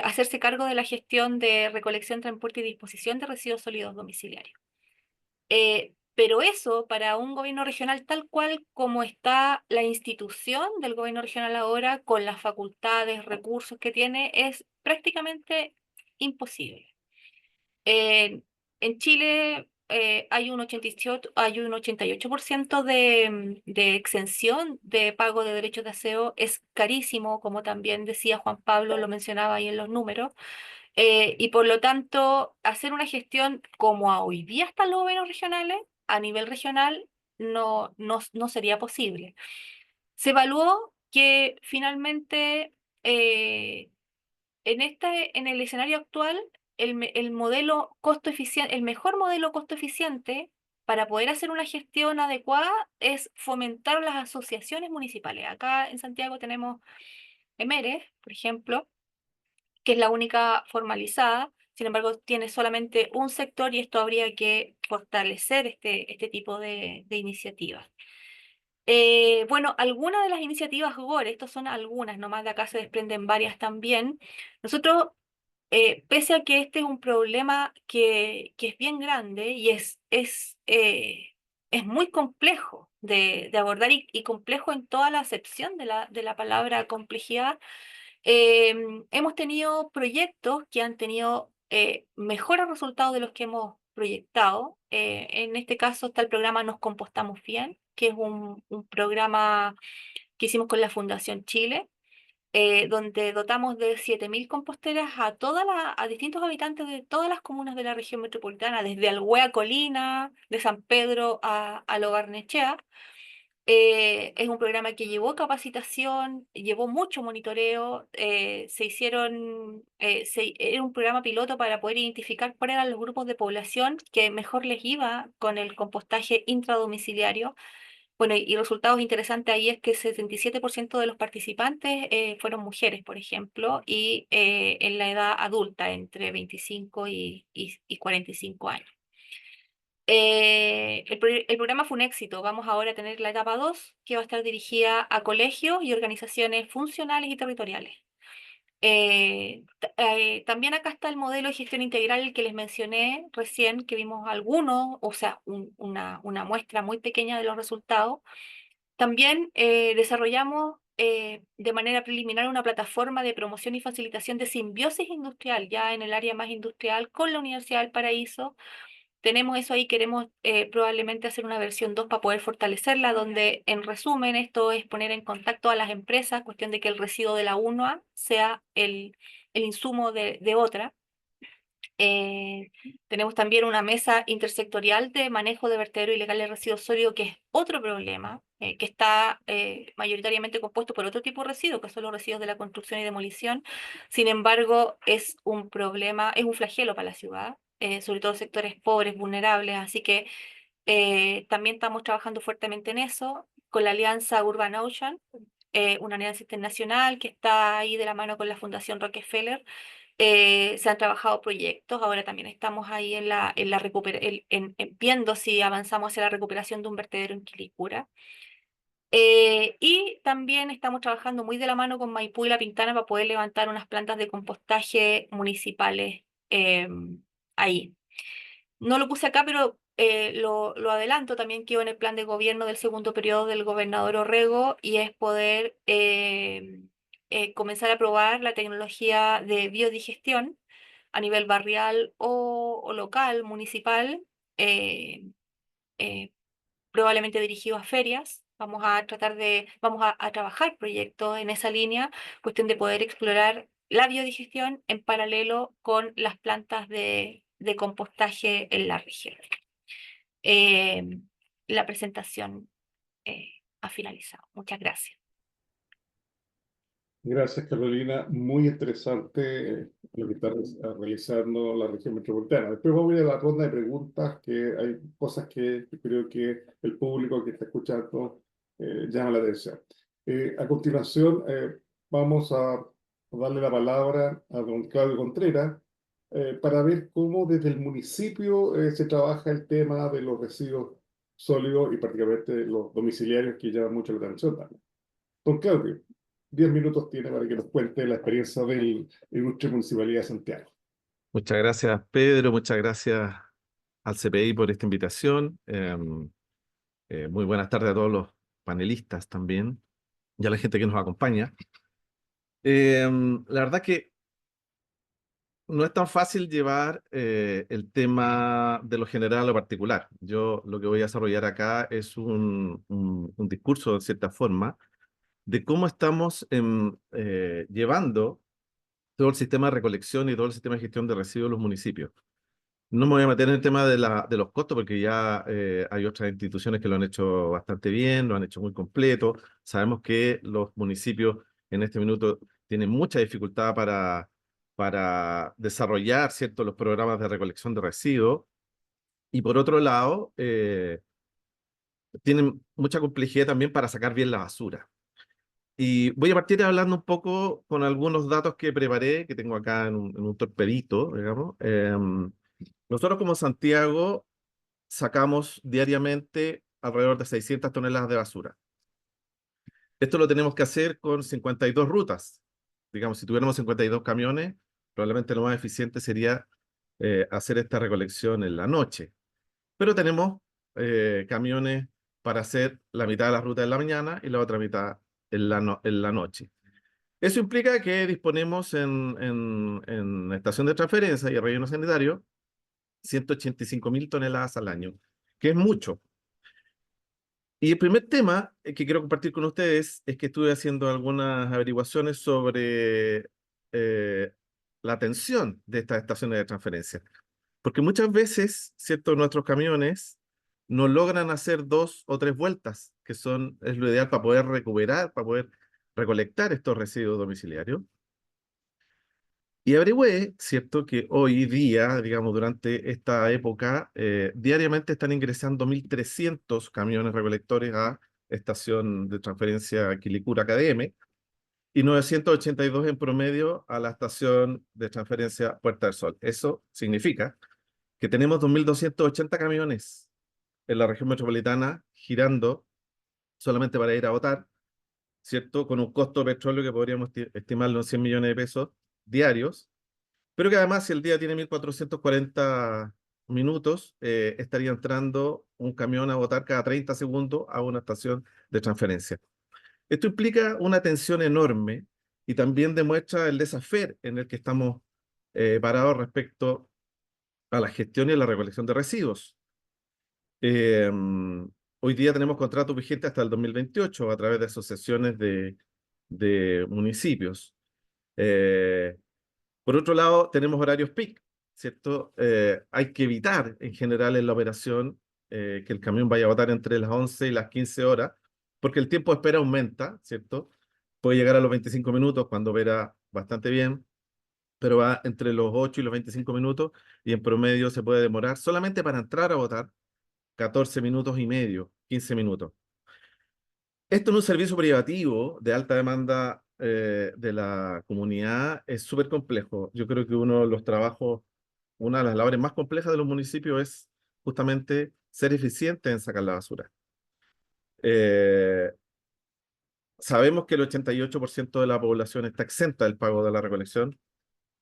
hacerse cargo de la gestión de recolección, transporte y disposición de residuos sólidos domiciliarios. Pero eso para un gobierno regional tal cual como está la institución del gobierno regional ahora, con las facultades, recursos que tiene, es prácticamente imposible. En Chile hay un 88% de exención de pago de derechos de aseo. Es carísimo, como también decía Juan Pablo, lo mencionaba ahí en los números. Y por lo tanto, hacer una gestión como a hoy día están los gobiernos regionales, a nivel regional, no sería posible. Se evaluó que finalmente eh, en el escenario actual, el modelo costo eficiente, el mejor modelo costo eficiente para poder hacer una gestión adecuada es fomentar las asociaciones municipales. Acá en Santiago tenemos EMERES, por ejemplo, que es la única formalizada. Sin embargo, tiene solamente un sector y esto habría que fortalecer este tipo de iniciativas. Bueno, algunas de las iniciativas GORE, estas son algunas, nomás de acá se desprenden varias también. Nosotros, pese a que este es un problema que es bien grande y es muy complejo de abordar y complejo en toda la acepción de la palabra complejidad, hemos tenido proyectos que han tenido mejores resultados de los que hemos proyectado. En este caso está el programa Nos Compostamos Bien, que es un programa que hicimos con la Fundación Chile, donde dotamos de 7.000 composteras a distintos habitantes de todas las comunas de la región metropolitana, desde Alhuea Colina, de San Pedro a Lo Barnechea. Es un programa que llevó capacitación, llevó mucho monitoreo, era un programa piloto para poder identificar cuáles eran los grupos de población que mejor les iba con el compostaje intradomiciliario. Bueno, y resultados interesantes ahí es que el 77% de los participantes fueron mujeres, por ejemplo, y en la edad adulta, entre 25 y 45 años. El programa fue un éxito. Vamos ahora a tener la etapa 2, que va a estar dirigida a colegios y organizaciones funcionales y territoriales. También acá está el modelo de gestión integral que les mencioné recién, que vimos algunos, o sea, una muestra muy pequeña de los resultados. También desarrollamos de manera preliminar una plataforma de promoción y facilitación de simbiosis industrial, ya en el área más industrial, con la Universidad del Paraíso. Tenemos eso ahí, queremos probablemente hacer una versión 2 para poder fortalecerla, donde en resumen esto es poner en contacto a las empresas, cuestión de que el residuo de la una sea el insumo de otra. Tenemos también una mesa intersectorial de manejo de vertedero ilegal de residuos sólidos, que es otro problema, que está mayoritariamente compuesto por otro tipo de residuos, que son los residuos de la construcción y demolición. Sin embargo, es un problema, es un flagelo para la ciudad, sobre todo sectores pobres, vulnerables, así que también estamos trabajando fuertemente en eso, con la alianza Urban Ocean, una alianza internacional que está ahí de la mano con la Fundación Rockefeller. Se han trabajado proyectos, ahora también estamos ahí viendo si avanzamos hacia la recuperación de un vertedero en Quilicura. Y también estamos trabajando muy de la mano con Maipú y La Pintana para poder levantar unas plantas de compostaje municipales ahí. No lo puse acá, pero lo adelanto, también quedó en el plan de gobierno del segundo periodo del gobernador Orrego, y es poder comenzar a probar la tecnología de biodigestión a nivel barrial o local, municipal, eh, eh, probablemente dirigido a ferias. Vamos a trabajar proyectos en esa línea, cuestión de poder explorar la biodigestión en paralelo con las plantas de compostaje en la región. Eh, la presentación ha finalizado. Muchas gracias. Gracias, Carolina. Muy interesante lo que está realizando la región metropolitana. Después vamos a ir a la ronda de preguntas, que hay cosas que yo creo que el público que está escuchando llama la atención. A continuación, vamos a darle la palabra a don Claudio Contreras para ver cómo desde el municipio se trabaja el tema de los residuos sólidos y particularmente los domiciliarios, que llama mucho la atención también. Don Claudio, 10 minutos tiene para que nos cuente la experiencia del Ilustre Municipalidad de Santiago. Muchas gracias, Pedro. Muchas gracias al CPI por esta invitación. Muy buenas tardes a todos los panelistas también y a la gente que nos acompaña. La verdad que no es tan fácil llevar el tema de lo general a lo particular. Yo lo que voy a desarrollar acá es un discurso, de cierta forma, de cómo estamos llevando todo el sistema de recolección y todo el sistema de gestión de residuos en los municipios. No me voy a meter en el tema de los costos, porque ya hay otras instituciones que lo han hecho bastante bien, lo han hecho muy completo. Sabemos que los municipios en este minuto tienen mucha dificultad para desarrollar, ¿cierto?, los programas de recolección de residuos. Y por otro lado, tienen mucha complejidad también para sacar bien la basura. Y voy a partir hablando un poco con algunos datos que preparé, que tengo acá en un torpedito, digamos. Nosotros como Santiago sacamos diariamente alrededor de 600 toneladas de basura. Esto lo tenemos que hacer con 52 rutas. Digamos, si tuviéramos 52 camiones, probablemente lo más eficiente sería hacer esta recolección en la noche. Pero tenemos camiones para hacer la mitad de la ruta en la mañana y la otra mitad en la noche. Eso implica que disponemos en la estación de transferencia y el relleno sanitario 185.000 toneladas al año, que es mucho. Y el primer tema que quiero compartir con ustedes es que estuve haciendo algunas averiguaciones sobre la atención de estas estaciones de transferencia. Porque muchas veces, ¿cierto?, nuestros camiones no logran hacer 2 o 3 vueltas, que es lo ideal para poder recuperar, para poder recolectar estos residuos domiciliarios. Y averigüé, ¿cierto?, que hoy día, digamos, durante esta época, diariamente están ingresando 1.300 camiones recolectores a estación de transferencia Quilicura KDM y 982 en promedio a la estación de transferencia Puerta del Sol. Eso significa que tenemos 2.280 camiones en la región metropolitana girando solamente para ir a votar, ¿cierto? Con un costo de petróleo que podríamos estimarlo en 100 millones de pesos diarios, pero que además si el día tiene 1.440 minutos, estaría entrando un camión a votar cada 30 segundos a una estación de transferencia. Esto implica una tensión enorme y también demuestra el desafer en el que estamos parados respecto a la gestión y la recolección de residuos. Eh, Hoy día tenemos contratos vigentes hasta el 2028 a través de asociaciones de municipios. Por otro lado, tenemos horarios peak, ¿cierto? Hay que evitar en general en la operación que el camión vaya a botar entre las 11 y las 15 horas, porque el tiempo de espera aumenta, ¿cierto? Puede llegar a los 25 minutos cuando opera bastante bien, pero va entre los 8 y los 25 minutos y en promedio se puede demorar solamente para entrar a votar 14 minutos y medio, 15 minutos. Esto en un servicio privativo de alta demanda de la comunidad es súper complejo. Yo creo que uno de los trabajos, una de las labores más complejas de los municipios es justamente ser eficiente en sacar la basura. Eh, Sabemos que el 88% de la población está exenta del pago de la recolección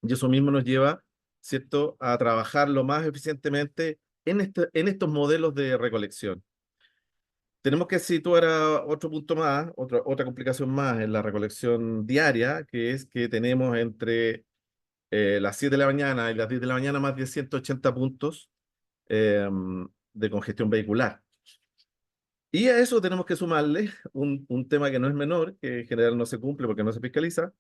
y eso mismo nos lleva, ¿cierto?, a trabajar lo más eficientemente en estos modelos de recolección. Tenemos que situar a otro punto más, otra complicación más en la recolección diaria, que es que tenemos entre las 7 de la mañana y las 10 de la mañana más de 180 puntos eh, de congestión vehicular. Y a eso tenemos que sumarle un tema que no es menor, que en general no se cumple porque no se fiscaliza,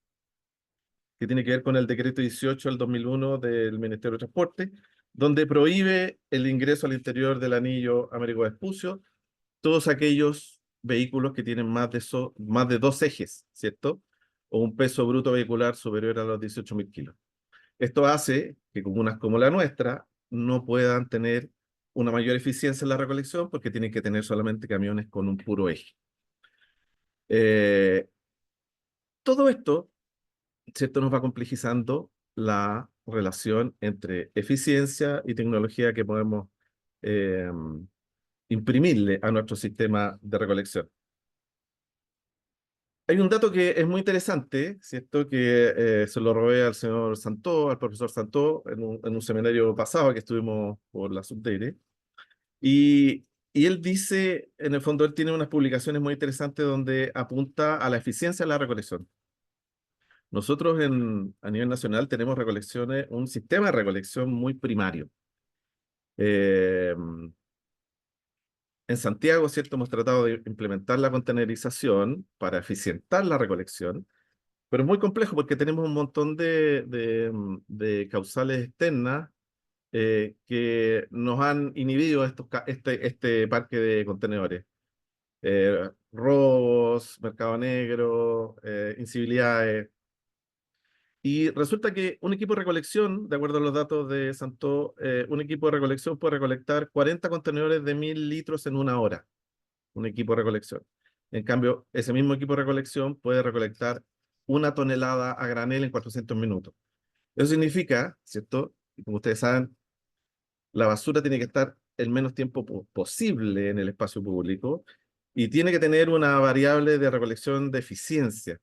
que tiene que ver con el decreto 18 del 2001 del Ministerio de Transporte, donde prohíbe el ingreso al interior del anillo Américo Vespucio todos aquellos vehículos que tienen más de 2 ejes, ¿cierto? O un peso bruto vehicular superior a los 18.000 kilos. Esto hace que comunas como la nuestra no puedan tener una mayor eficiencia en la recolección porque tienen que tener solamente camiones con un puro eje. Eh, Todo esto, ¿cierto?, nos va complejizando la relación entre eficiencia y tecnología que podemos eh, imprimirle a nuestro sistema de recolección. Hay un dato que es muy interesante, ¿cierto? Que se lo robé al señor Santó, al profesor Santó, en un seminario pasado que estuvimos por la Subdeire. Y él dice, en el fondo, él tiene unas publicaciones muy interesantes donde apunta a la eficiencia de la recolección. Nosotros a nivel nacional tenemos recolecciones, un sistema de recolección muy primario. Eh, En Santiago, ¿cierto? Hemos tratado de implementar la contenerización para eficientar la recolección, pero es muy complejo porque tenemos un montón de causales externas que nos han inhibido este parque de contenedores. Robos, mercado negro, incivilidades. Y resulta que un equipo de recolección, de acuerdo a los datos de Santo, un equipo de recolección puede recolectar 40 contenedores de 1.000 litros en una hora. Un equipo de recolección. En cambio, ese mismo equipo de recolección puede recolectar 1 tonelada a granel en 400 minutos. Eso significa, ¿cierto? Y como ustedes saben, la basura tiene que estar el menos tiempo posible en el espacio público y tiene que tener una variable de recolección de eficiencia.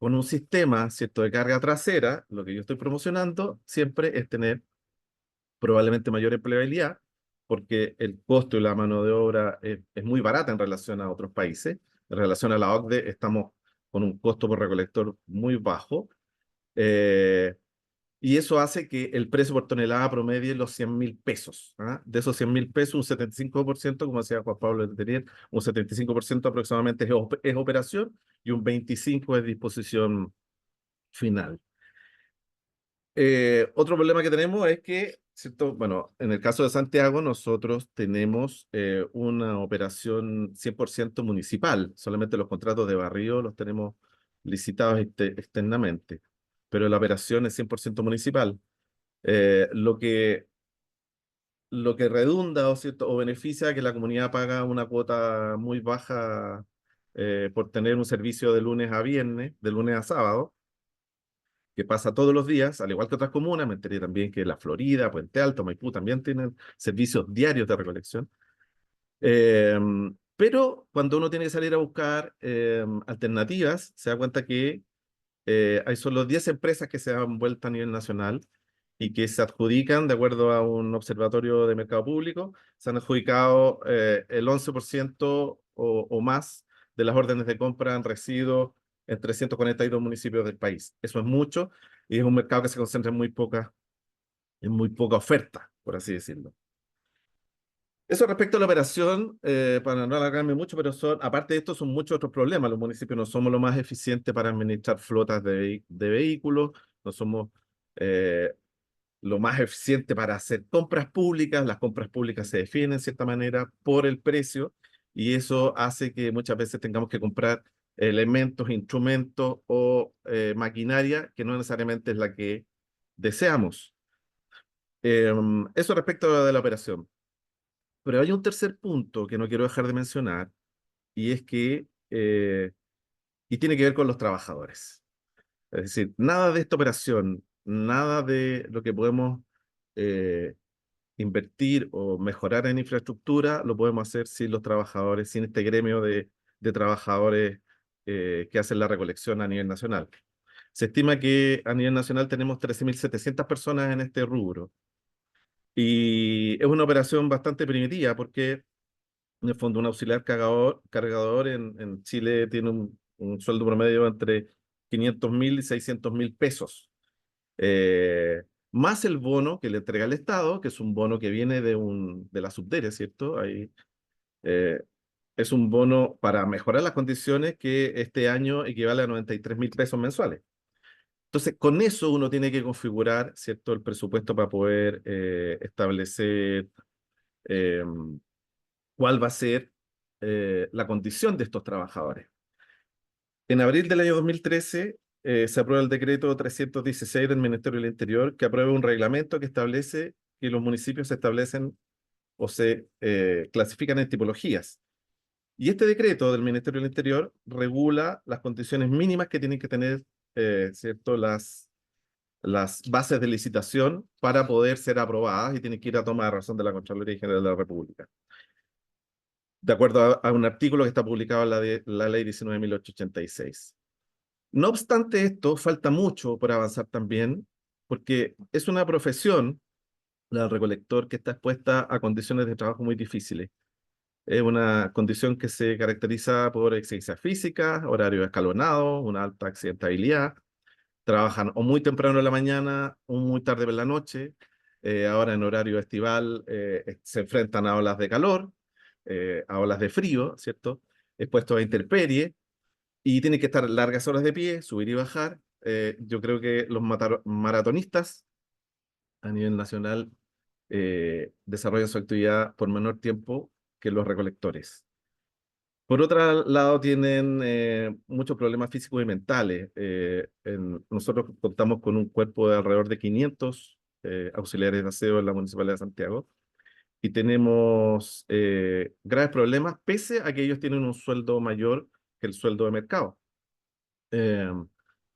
Con un sistema, ¿cierto?, de carga trasera, lo que yo estoy promocionando siempre es tener probablemente mayor empleabilidad, porque el costo y la mano de obra es muy barata en relación a otros países. En relación a la OCDE, estamos con un costo por recolector muy bajo, eh, y eso hace que el precio por tonelada promedie los 100.000 pesos. ¿Ah? De esos 100.000 pesos, un 75%, como decía Juan Pablo Letelier, un 75% aproximadamente es operación y un 25% es disposición final. Otro problema que tenemos es que, ¿cierto? Bueno, en el caso de Santiago, nosotros tenemos una operación 100% municipal. Solamente los contratos de barrio los tenemos licitados externamente. pero la operación es 100% municipal. Lo que redunda o beneficia que la comunidad paga una cuota muy baja por tener un servicio de lunes a viernes, de lunes a sábado, que pasa todos los días, al igual que otras comunas. Me enteré también que La Florida, Puente Alto, Maipú también tienen servicios diarios de recolección. Eh, pero cuando uno tiene que salir a buscar alternativas, se da cuenta que hay solo 10 empresas que se han vuelto a nivel nacional y que se adjudican, de acuerdo a un observatorio de mercado público, se han adjudicado el 11% o más de las órdenes de compra han residido en 342 municipios del país. Eso es mucho y es un mercado que se concentra en muy poca oferta, por así decirlo. Eso respecto a la operación, para no alargarme mucho, pero aparte de esto, son muchos otros problemas. Los municipios no somos lo más eficientes para administrar flotas de vehículos, no somos lo más eficiente para hacer compras públicas. Las compras públicas se definen en cierta manera por el precio y eso hace que muchas veces tengamos que comprar elementos, instrumentos o maquinaria que no necesariamente es la que deseamos. Eso respecto de la operación. Pero hay un tercer punto que no quiero dejar de mencionar y es que, y tiene que ver con los trabajadores. Es decir, nada de esta operación, nada de lo que podemos eh, invertir o mejorar en infraestructura, lo podemos hacer sin los trabajadores, sin este gremio de trabajadores que hacen la recolección a nivel nacional. Se estima que a nivel nacional tenemos 13.700 personas en este rubro. Y es una operación bastante primitiva porque, en el fondo, un auxiliar cargador en Chile tiene un sueldo promedio entre 500.000 y 600.000 pesos. Más el bono que le entrega el Estado, que es un bono que viene de la Subdere, ¿cierto? Ahí, es un bono para mejorar las condiciones que este año equivale a 93.000 pesos mensuales. Entonces, con eso uno tiene que configurar, ¿cierto?, el presupuesto para poder establecer eh, cuál va a ser la condición de estos trabajadores. En abril del año 2013 se aprueba el decreto 316 del Ministerio del Interior, que aprueba un reglamento que establece que los municipios se establecen o se clasifican en tipologías. Y este decreto del Ministerio del Interior regula las condiciones mínimas que tienen que tener, ¿cierto?, las bases de licitación para poder ser aprobadas y tienen que ir a toma de razón de la Contraloría General de la República, de acuerdo a un artículo que está publicado en la Ley 19.886. No obstante esto, falta mucho por avanzar también, porque es una profesión, la del recolector, que está expuesta a condiciones de trabajo muy difíciles. Es una condición que se caracteriza por exigencia física, horario escalonado, una alta accidentabilidad. Trabajan o muy temprano en la mañana o muy tarde en la noche. Ahora en horario estival se enfrentan a olas de calor, a olas de frío, ¿cierto? Expuestos a intemperie y tienen que estar largas horas de pie, subir y bajar. Yo creo que los maratonistas a nivel nacional desarrollan su actividad por menor tiempo que los recolectores. Por otro lado, tienen muchos problemas físicos y mentales. Nosotros contamos con un cuerpo de alrededor de 500 auxiliares de aseo en la Municipalidad de Santiago y tenemos graves problemas, pese a que ellos tienen un sueldo mayor que el sueldo de mercado. Eh,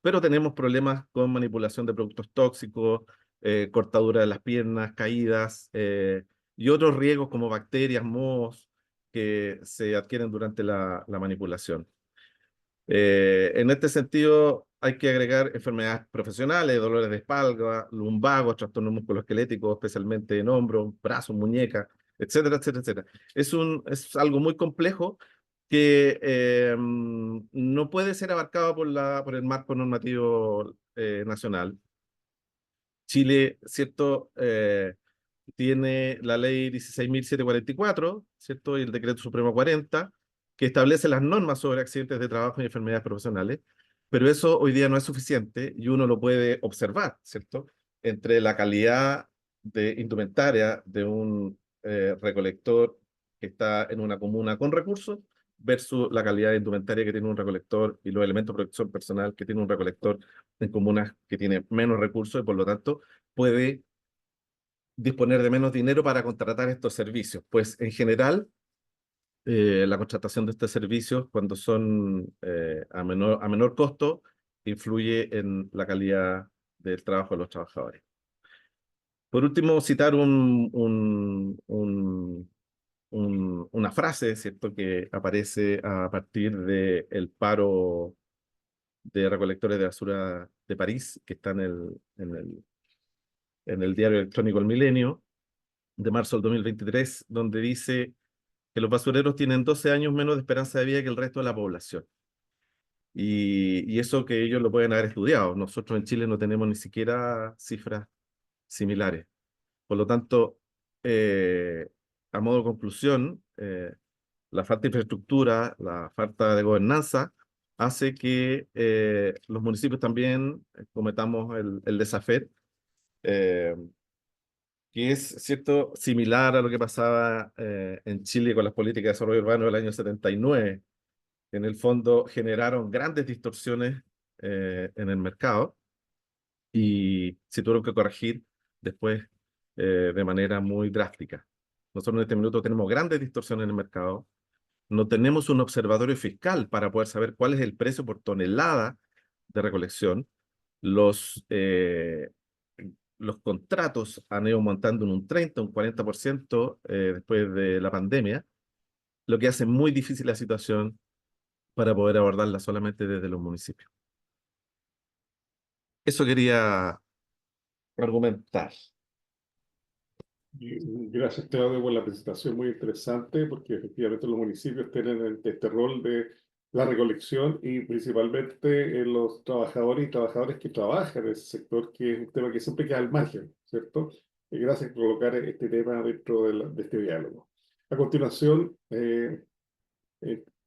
pero tenemos problemas con manipulación de productos tóxicos, cortadura de las piernas, caídas y otros riesgos como bacterias, mohos que se adquieren durante la manipulación. En este sentido, hay que agregar enfermedades profesionales, dolores de espalda, lumbagos, trastornos musculoesqueléticos, especialmente en hombros, brazos, muñecas, etcétera, etcétera, etcétera. Es algo muy complejo que no puede ser abarcado por el marco normativo nacional. Chile, ¿cierto? Tiene la ley 16.744, ¿cierto? Y el decreto supremo 40, que establece las normas sobre accidentes de trabajo y enfermedades profesionales, pero eso hoy día no es suficiente y uno lo puede observar, ¿cierto? Entre la calidad de indumentaria de un recolector que está en una comuna con recursos versus la calidad de indumentaria que tiene un recolector y los elementos de protección personal que tiene un recolector en comunas que tiene menos recursos y por lo tanto puede disponer de menos dinero para contratar estos servicios. Pues en general, la contratación de estos servicios, cuando son a menor costo, influye en la calidad del trabajo de los trabajadores. Por último, citar una frase, ¿cierto?, que aparece a partir del paro de recolectores de basura de París, que está en el diario electrónico El Milenio, de marzo del 2023, donde dice que los basureros tienen 12 años menos de esperanza de vida que el resto de la población. Y eso que ellos lo pueden haber estudiado. Nosotros en Chile no tenemos ni siquiera cifras similares. Por lo tanto, a modo de conclusión, la falta de infraestructura, la falta de gobernanza, hace que los municipios también cometamos el desafer, eh, que es, cierto, similar a lo que pasaba en Chile con las políticas de desarrollo urbano del año 79. En el fondo generaron grandes distorsiones en el mercado y se tuvieron que corregir después de manera muy drástica. Nosotros en este minuto tenemos grandes distorsiones en el mercado, no tenemos un observatorio fiscal para poder saber cuál es el precio por tonelada de recolección. Los contratos han ido aumentando en un 30, un 40% después de la pandemia, lo que hace muy difícil la situación para poder abordarla solamente desde los municipios. Eso quería argumentar. Gracias, Claudio, por la presentación muy interesante, porque efectivamente los municipios tienen este rol de la recolección y principalmente los trabajadores y trabajadoras que trabajan en ese sector, que es un tema que siempre queda al margen, ¿cierto? Y gracias por colocar este tema dentro de este diálogo. A continuación,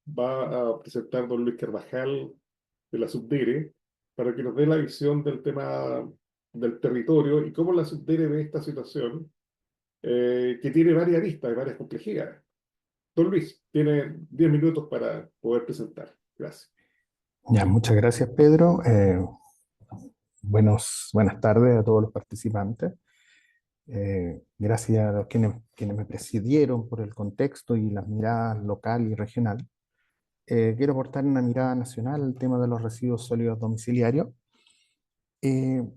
va a presentar don Luis Carvajal de la Subdere para que nos dé la visión del tema del territorio y cómo la Subdere ve esta situación que tiene varias aristas y varias complejidades. Don Luis, tiene 10 minutos para poder presentar. Gracias. Ya, muchas gracias, Pedro. Buenas tardes a todos los participantes. Gracias a los quienes me presidieron por el contexto y las miradas local y regional. Quiero aportar una mirada nacional al tema de los residuos sólidos domiciliarios. Me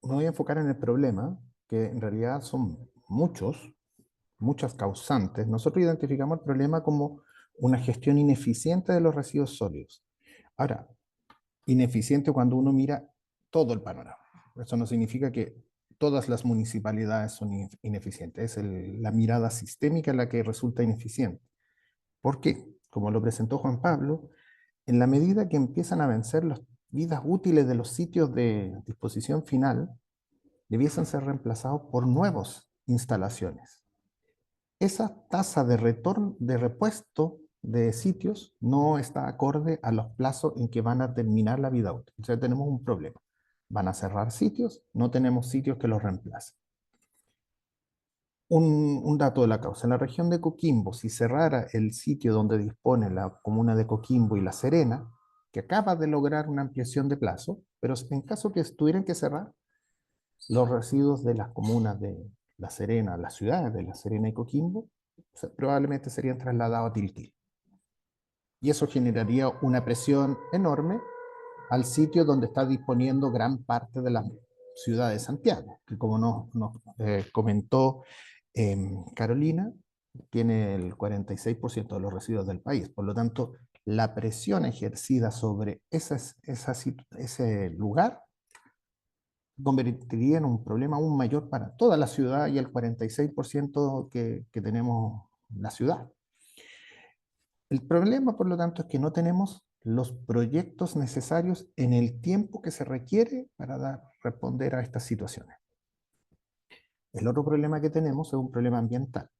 voy a enfocar en el problema, que en realidad son muchas causantes. Nosotros identificamos el problema como una gestión ineficiente de los residuos sólidos. Ahora, ineficiente cuando uno mira todo el panorama. Eso no significa que todas las municipalidades son ineficientes. Es la mirada sistémica la que resulta ineficiente. ¿Por qué? Como lo presentó Juan Pablo, en la medida que empiezan a vencer las vidas útiles de los sitios de disposición final, debiesen ser reemplazados por nuevas instalaciones. Esa tasa de retorno, de repuesto de sitios no está acorde a los plazos en que van a terminar la vida útil. O sea, tenemos un problema. Van a cerrar sitios, no tenemos sitios que los reemplacen. Un dato de la causa. En la región de Coquimbo, si cerrara el sitio donde dispone la comuna de Coquimbo y La Serena, que acaba de lograr una ampliación de plazo, pero en caso que tuvieran que cerrar, los residuos de las comunas de La Serena, las ciudades de La Serena y Coquimbo, probablemente serían trasladados a Tiltil. Y eso generaría una presión enorme al sitio donde está disponiendo gran parte de la ciudad de Santiago, que como nos comentó Carolina, tiene el 46% de los residuos del país. Por lo tanto, la presión ejercida sobre ese lugar convertiría en un problema aún mayor para toda la ciudad y el 46% que tenemos la ciudad. El problema, por lo tanto, es que no tenemos los proyectos necesarios en el tiempo que se requiere para responder a estas situaciones. El otro problema que tenemos es un problema ambiental.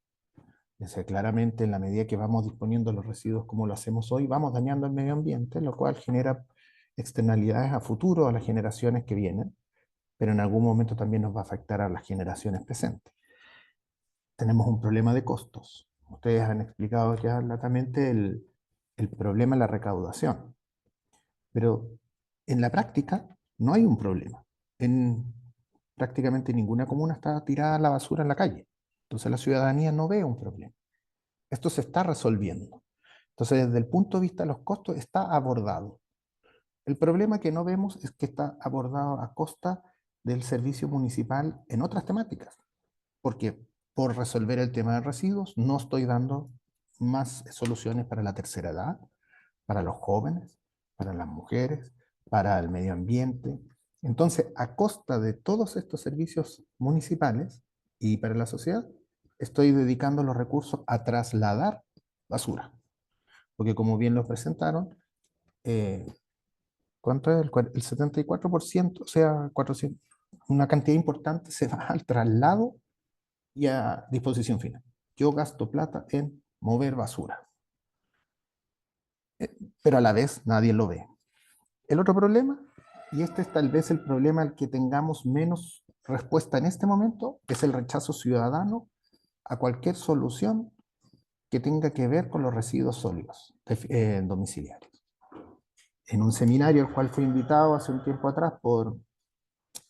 O sea, claramente, en la medida que vamos disponiendo los residuos como lo hacemos hoy, vamos dañando el medio ambiente, lo cual genera externalidades a futuro a las generaciones que vienen, pero en algún momento también nos va a afectar a las generaciones presentes. Tenemos un problema de costos. Ustedes han explicado ya latamente El problema es la recaudación. Pero en la práctica no hay un problema. En prácticamente ninguna comuna está tirada la basura en la calle. Entonces la ciudadanía no ve un problema. Esto se está resolviendo. Entonces, desde el punto de vista de los costos, está abordado. El problema que no vemos es que está abordado a costa del servicio municipal en otras temáticas, porque por resolver el tema de residuos no estoy dando más soluciones para la tercera edad, para los jóvenes, para las mujeres, para el medio ambiente. Entonces, a costa de todos estos servicios municipales y para la sociedad, estoy dedicando los recursos a trasladar basura. Porque como bien lo presentaron, ¿cuánto es? El 74%, o sea, 400, una cantidad importante se va al traslado y a disposición final. Yo gasto plata en mover basura, pero a la vez nadie lo ve. El otro problema, y este es tal vez el problema al que tengamos menos respuesta en este momento, es el rechazo ciudadano a cualquier solución que tenga que ver con los residuos sólidos domiciliarios. En un seminario al cual fui invitado hace un tiempo atrás por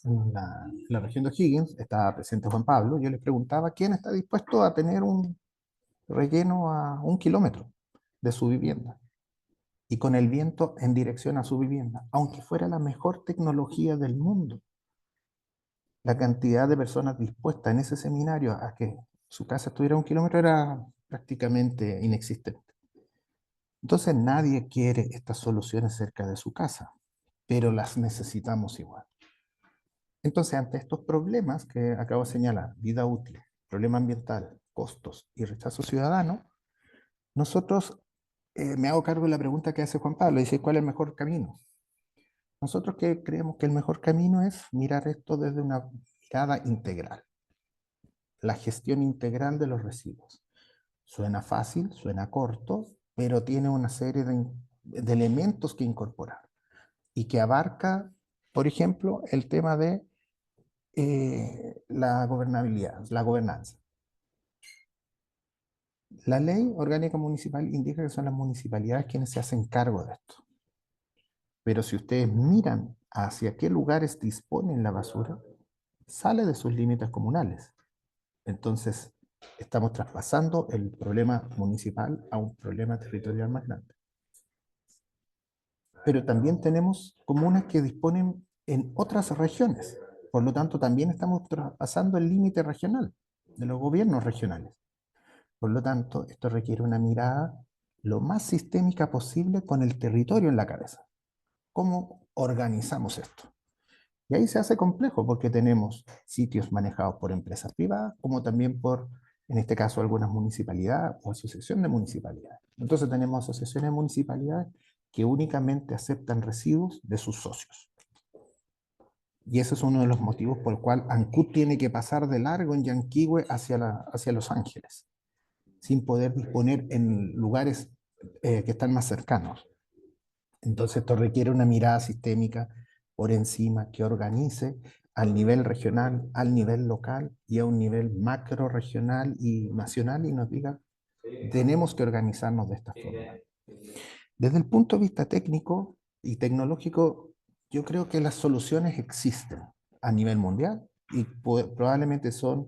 la región de O'Higgins, estaba presente Juan Pablo, yo les preguntaba quién está dispuesto a tener un relleno a 1 kilómetro de su vivienda y con el viento en dirección a su vivienda, aunque fuera la mejor tecnología del mundo. La cantidad de personas dispuestas en ese seminario a que su casa estuviera a 1 kilómetro era prácticamente inexistente. Entonces nadie quiere estas soluciones cerca de su casa, pero las necesitamos igual. Entonces, ante estos problemas que acabo de señalar, vida útil, problema ambiental, costos y rechazo ciudadano, nosotros, me hago cargo de la pregunta que hace Juan Pablo, dice, ¿cuál es el mejor camino? Nosotros creemos que el mejor camino es mirar esto desde una mirada integral, la gestión integral de los residuos. Suena fácil, suena corto, pero tiene una serie de elementos que incorporar y que abarca, por ejemplo, el tema de la gobernabilidad, la gobernanza. La ley orgánica municipal indica que son las municipalidades quienes se hacen cargo de esto. Pero si ustedes miran hacia qué lugares disponen la basura, sale de sus límites comunales. Entonces, estamos traspasando el problema municipal a un problema territorial más grande. Pero también tenemos comunas que disponen en otras regiones. Por lo tanto, también estamos traspasando el límite regional de los gobiernos regionales. Por lo tanto, esto requiere una mirada lo más sistémica posible con el territorio en la cabeza. ¿Cómo organizamos esto? Y ahí se hace complejo porque tenemos sitios manejados por empresas privadas, como también por, en este caso, algunas municipalidades o asociaciones de municipalidades. Entonces tenemos asociaciones de municipalidades que únicamente aceptan residuos de sus socios. Y ese es uno de los motivos por el cual Ancud tiene que pasar de largo en Yanquihue hacia Los Ángeles, sin poder disponer en lugares que están más cercanos. Entonces esto requiere una mirada sistémica por encima que organice al nivel regional, al nivel local y a un nivel macro regional y nacional y nos diga, tenemos que organizarnos de esta forma. Desde el punto de vista técnico y tecnológico, yo creo que las soluciones existen a nivel mundial y probablemente son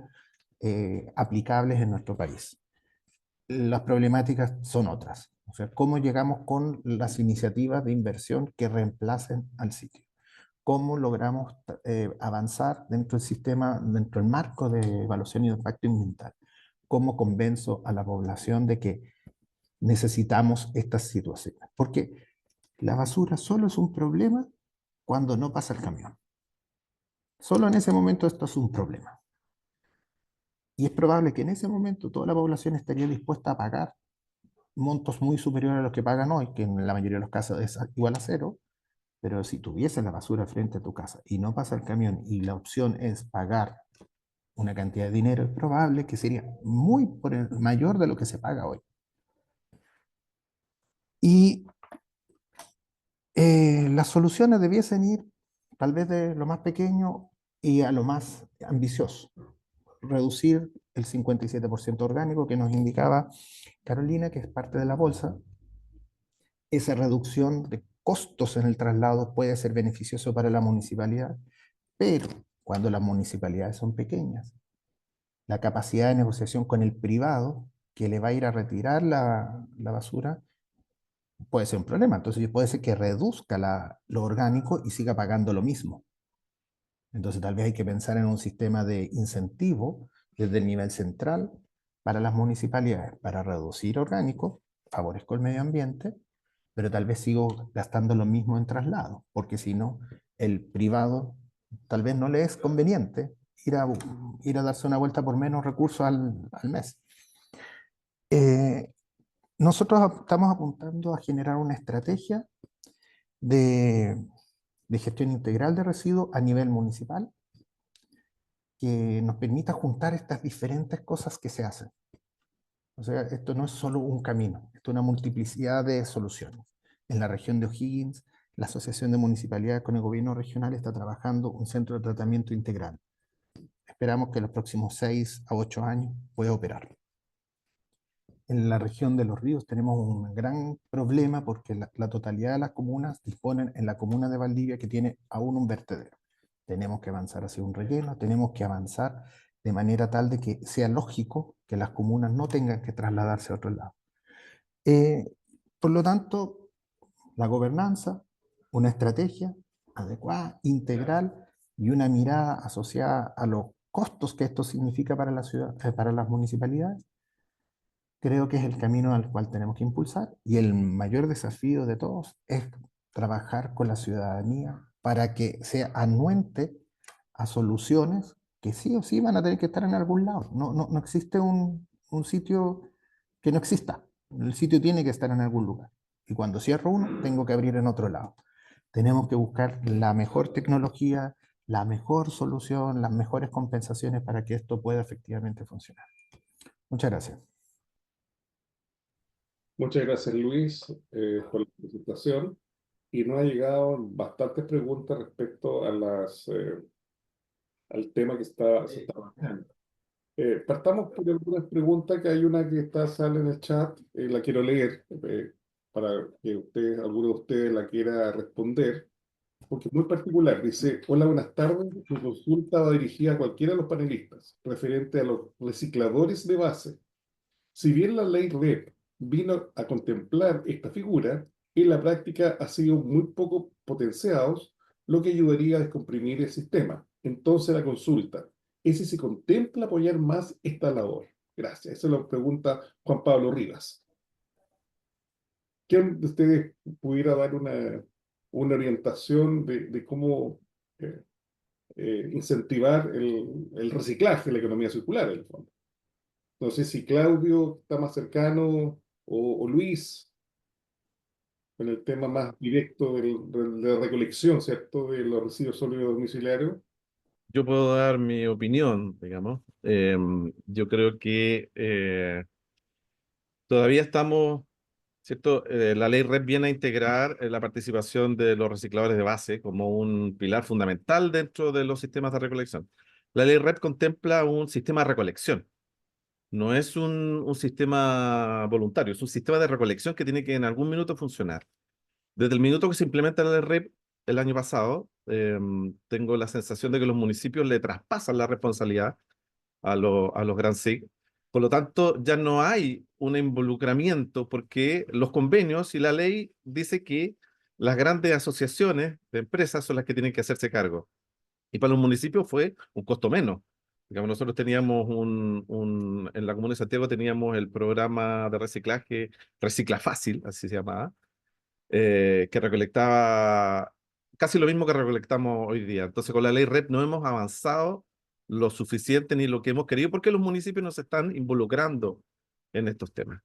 aplicables en nuestro país. Las problemáticas son otras. O sea, ¿cómo llegamos con las iniciativas de inversión que reemplacen al sitio? ¿Cómo logramos avanzar dentro del sistema, dentro del marco de evaluación y de impacto ambiental? ¿Cómo convenzo a la población de que necesitamos estas situaciones? Porque la basura solo es un problema cuando no pasa el camión. Solo en ese momento esto es un problema. Y es probable que en ese momento toda la población estaría dispuesta a pagar montos muy superiores a los que pagan hoy, que en la mayoría de los casos es igual a cero, pero si tuviese la basura frente a tu casa y no pasa el camión y la opción es pagar una cantidad de dinero, es probable que sería muy mayor de lo que se paga hoy. Y las soluciones debiesen ir tal vez de lo más pequeño y a lo más ambicioso. Reducir el 57% orgánico que nos indicaba Carolina, que es parte de la bolsa, esa reducción de costos en el traslado puede ser beneficioso para la municipalidad, pero cuando las municipalidades son pequeñas, la capacidad de negociación con el privado que le va a ir a retirar la basura puede ser un problema. Entonces puede ser que reduzca lo orgánico y siga pagando lo mismo. Entonces tal vez hay que pensar en un sistema de incentivo desde el nivel central para las municipalidades, para reducir orgánico, favorezco el medio ambiente, pero tal vez sigo gastando lo mismo en traslado, porque si no, el privado tal vez no le es conveniente ir a darse una vuelta por menos recursos al mes. Nosotros estamos apuntando a generar una estrategia de, de gestión integral de residuos a nivel municipal que nos permita juntar estas diferentes cosas que se hacen. O sea, esto no es solo un camino, esto es una multiplicidad de soluciones. En la región de O'Higgins, la Asociación de Municipalidades con el Gobierno Regional está trabajando un centro de tratamiento integral. Esperamos que en los próximos 6 a 8 años pueda operar. En la región de Los Ríos tenemos un gran problema porque la totalidad de las comunas disponen en la comuna de Valdivia que tiene aún un vertedero. Tenemos que avanzar hacia un relleno, tenemos que avanzar de manera tal de que sea lógico que las comunas no tengan que trasladarse a otro lado. Por lo tanto, la gobernanza, una estrategia adecuada, integral y una mirada asociada a los costos que esto significa para la ciudad, para las municipalidades, creo que es el camino al cual tenemos que impulsar y el mayor desafío de todos es trabajar con la ciudadanía para que sea anuente a soluciones que sí o sí van a tener que estar en algún lado. No existe un sitio que no exista. El sitio tiene que estar en algún lugar. Y cuando cierro uno, tengo que abrir en otro lado. Tenemos que buscar la mejor tecnología, la mejor solución, las mejores compensaciones para que esto pueda efectivamente funcionar. Muchas gracias. Muchas gracias, Luis, por la presentación. Y nos ha llegado bastantes preguntas respecto a al tema que se está manejando. Partamos por algunas preguntas, que hay una que sale en el chat, la quiero leer para que alguno de ustedes la quiera responder, porque es muy particular. Dice: hola, buenas tardes. Mi consulta va dirigida a cualquiera de los panelistas, referente a los recicladores de base. Si bien la ley REP vino a contemplar esta figura, en la práctica ha sido muy poco potenciados, lo que ayudaría a descomprimir el sistema. Entonces la consulta es si se contempla apoyar más esta labor. Gracias. Esa lo pregunta Juan Pablo Rivas. ¿Quién de ustedes pudiera dar una orientación de cómo incentivar el reciclaje, la economía circular, en el fondo? No sé si Claudio está más cercano o Luis, en el tema más directo de la recolección, ¿cierto? De los residuos sólidos domiciliarios. Yo puedo dar mi opinión, digamos. Yo creo que todavía estamos, ¿cierto? La ley REP viene a integrar la participación de los recicladores de base como un pilar fundamental dentro de los sistemas de recolección. La ley REP contempla un sistema de recolección. No es un sistema voluntario, es un sistema de recolección que tiene que en algún minuto funcionar. Desde el minuto que se implementa la REP el año pasado, tengo la sensación de que los municipios le traspasan la responsabilidad a los Grand SIG. Por lo tanto, ya no hay un involucramiento porque los convenios y la ley dice que las grandes asociaciones de empresas son las que tienen que hacerse cargo. Y para los municipios fue un costo menos. Digamos, nosotros teníamos en la Comuna de Santiago teníamos el programa de reciclaje Recicla Fácil, así se llamaba, que recolectaba casi lo mismo que recolectamos hoy día. Entonces, con la ley REP no hemos avanzado lo suficiente ni lo que hemos querido porque los municipios no se están involucrando en estos temas.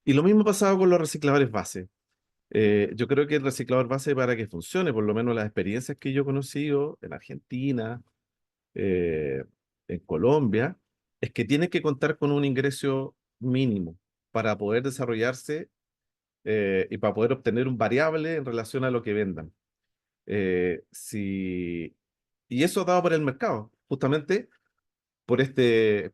Y lo mismo ha pasado con los recicladores base. Yo creo que el reciclador base, para que funcione, por lo menos las experiencias que yo he conocido en Argentina, eh, en Colombia, es que tiene que contar con un ingreso mínimo para poder desarrollarse y para poder obtener un variable en relación a lo que vendan. Y eso dado por el mercado, justamente por este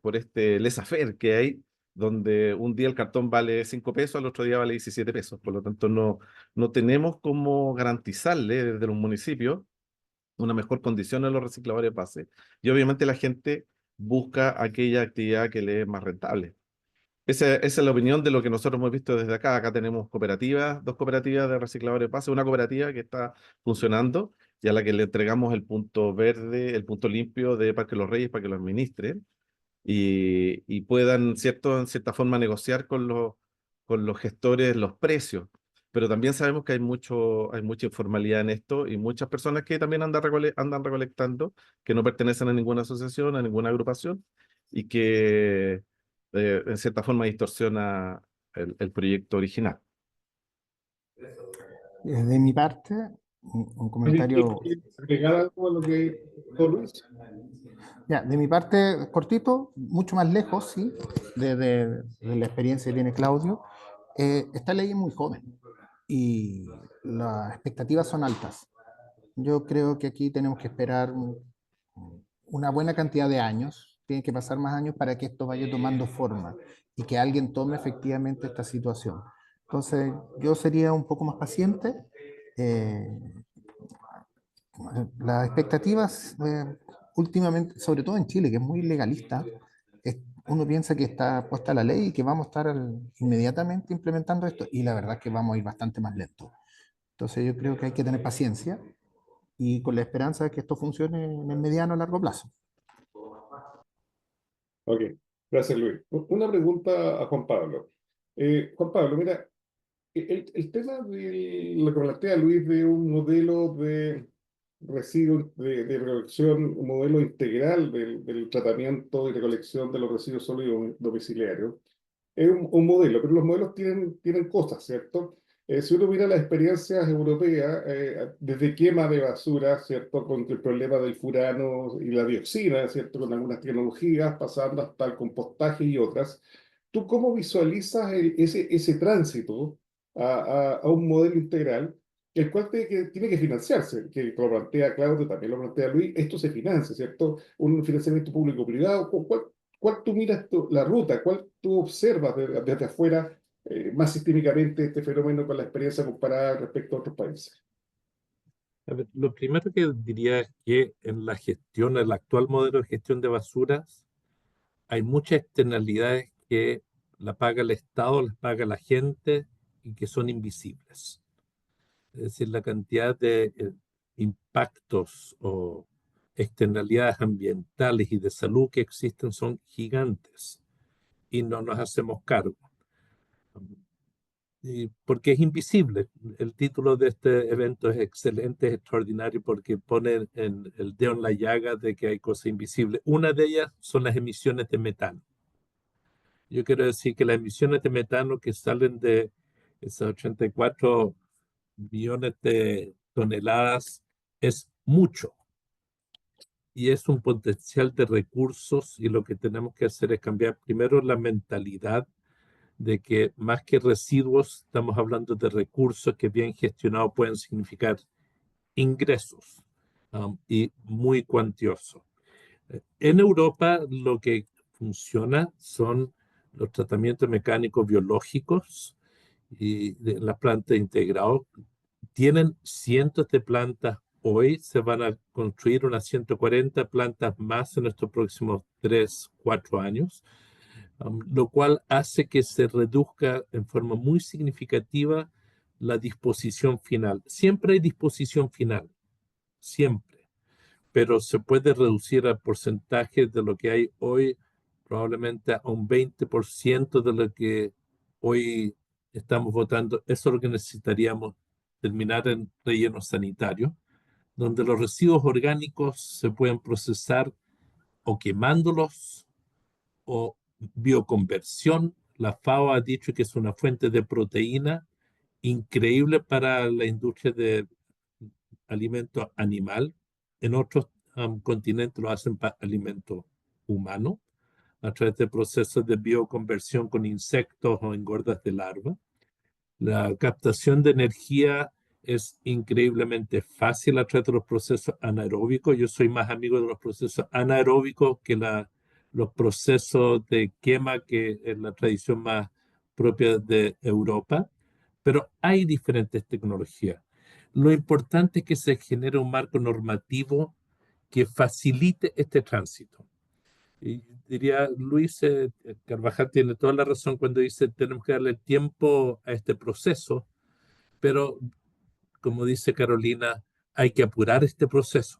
laissez-faire que hay donde un día el cartón vale 5 pesos, al otro día vale 17 pesos. Por lo tanto, no tenemos cómo garantizarle desde los municipios una mejor condición a los recicladores de base. Y obviamente la gente busca aquella actividad que le es más rentable. Esa es la opinión de lo que nosotros hemos visto desde acá. Acá tenemos cooperativas, 2 cooperativas de recicladores de base, una cooperativa que está funcionando y a la que le entregamos el punto verde, el punto limpio de Parque Los Reyes para que lo administren y puedan, ¿cierto?, en cierta forma negociar con los gestores los precios. Pero también sabemos que hay mucha informalidad en esto y muchas personas que también andan recolectando, que no pertenecen a ninguna asociación, a ninguna agrupación y que en cierta forma distorsiona el proyecto original. De mi parte, un comentario. ¿Agregar algo a lo que dijo Luis? Ya, de mi parte, cortito, mucho más lejos, sí, de la experiencia que tiene Claudio. Esta ley es muy joven y las expectativas son altas. Yo creo que aquí tenemos que esperar una buena cantidad de años, tienen que pasar más años para que esto vaya tomando forma y que alguien tome efectivamente esta situación. Entonces, yo sería un poco más paciente. eh, las expectativas últimamente, sobre todo en Chile, que es muy legalista, uno piensa que está puesta la ley y que vamos a estar inmediatamente implementando esto, y la verdad es que vamos a ir bastante más lento. Entonces yo creo que hay que tener paciencia y con la esperanza de que esto funcione en el mediano a largo plazo. Ok, gracias Luis. Una pregunta a Juan Pablo. Juan Pablo, mira, el tema de lo que plantea Luis de un modelo de residuos de recolección, un modelo integral del tratamiento y recolección de los residuos sólidos domiciliarios, es un modelo, pero los modelos tienen cosas, ¿cierto? Si uno mira las experiencias europeas, desde quema de basura, ¿cierto? Con el problema del furano y la dioxina, ¿cierto? Con algunas tecnologías, pasando hasta el compostaje y otras. ¿Tú cómo visualizas ese tránsito a un modelo integral, el cual tiene que financiarse, que lo plantea Claudio, también lo plantea Luis, esto se financia, ¿cierto? Un financiamiento público-privado. ¿Cuál tú miras la ruta? ¿Cuál tú observas desde afuera más sistémicamente este fenómeno con la experiencia comparada respecto a otros países? A ver, lo primero que diría es que en la gestión, el actual modelo de gestión de basuras, hay muchas externalidades que la paga el Estado, las paga la gente y que son invisibles. Es decir, la cantidad de impactos o externalidades ambientales y de salud que existen son gigantes y no nos hacemos cargo. Porque es invisible. El título de este evento es excelente, es extraordinario, porque pone el dedo en la llaga de que hay cosas invisibles. Una de ellas son las emisiones de metano. Yo quiero decir que las emisiones de metano que salen de esas 84 millones de toneladas es mucho y es un potencial de recursos, y lo que tenemos que hacer es cambiar primero la mentalidad de que más que residuos estamos hablando de recursos que bien gestionados pueden significar ingresos, y muy cuantiosos. En Europa lo que funciona son los tratamientos mecánicos biológicos y de las plantas integradas. Tienen cientos de plantas hoy, se van a construir unas 140 plantas más en estos próximos 3, 4 años, lo cual hace que se reduzca en forma muy significativa la disposición final. Siempre hay disposición final, siempre, pero se puede reducir al porcentaje de lo que hay hoy, probablemente a un 20% de lo que hoy estamos votando. Eso es lo que necesitaríamos, terminar en relleno sanitario, donde los residuos orgánicos se pueden procesar o quemándolos o bioconversión. La FAO ha dicho que es una fuente de proteína increíble para la industria de alimento animal. En otros continentes lo hacen para alimento humano, a través de procesos de bioconversión con insectos o engordas de larva. La captación de energía es increíblemente fácil a través de los procesos anaeróbicos. Yo soy más amigo de los procesos anaeróbicos que la los procesos de quema, que es la tradición más propia de Europa, pero hay diferentes tecnologías. Lo importante es que se genere un marco normativo que facilite este tránsito. Y diría, Luis Carvajal tiene toda la razón cuando dice tenemos que darle tiempo a este proceso, pero como dice Carolina, hay que apurar este proceso.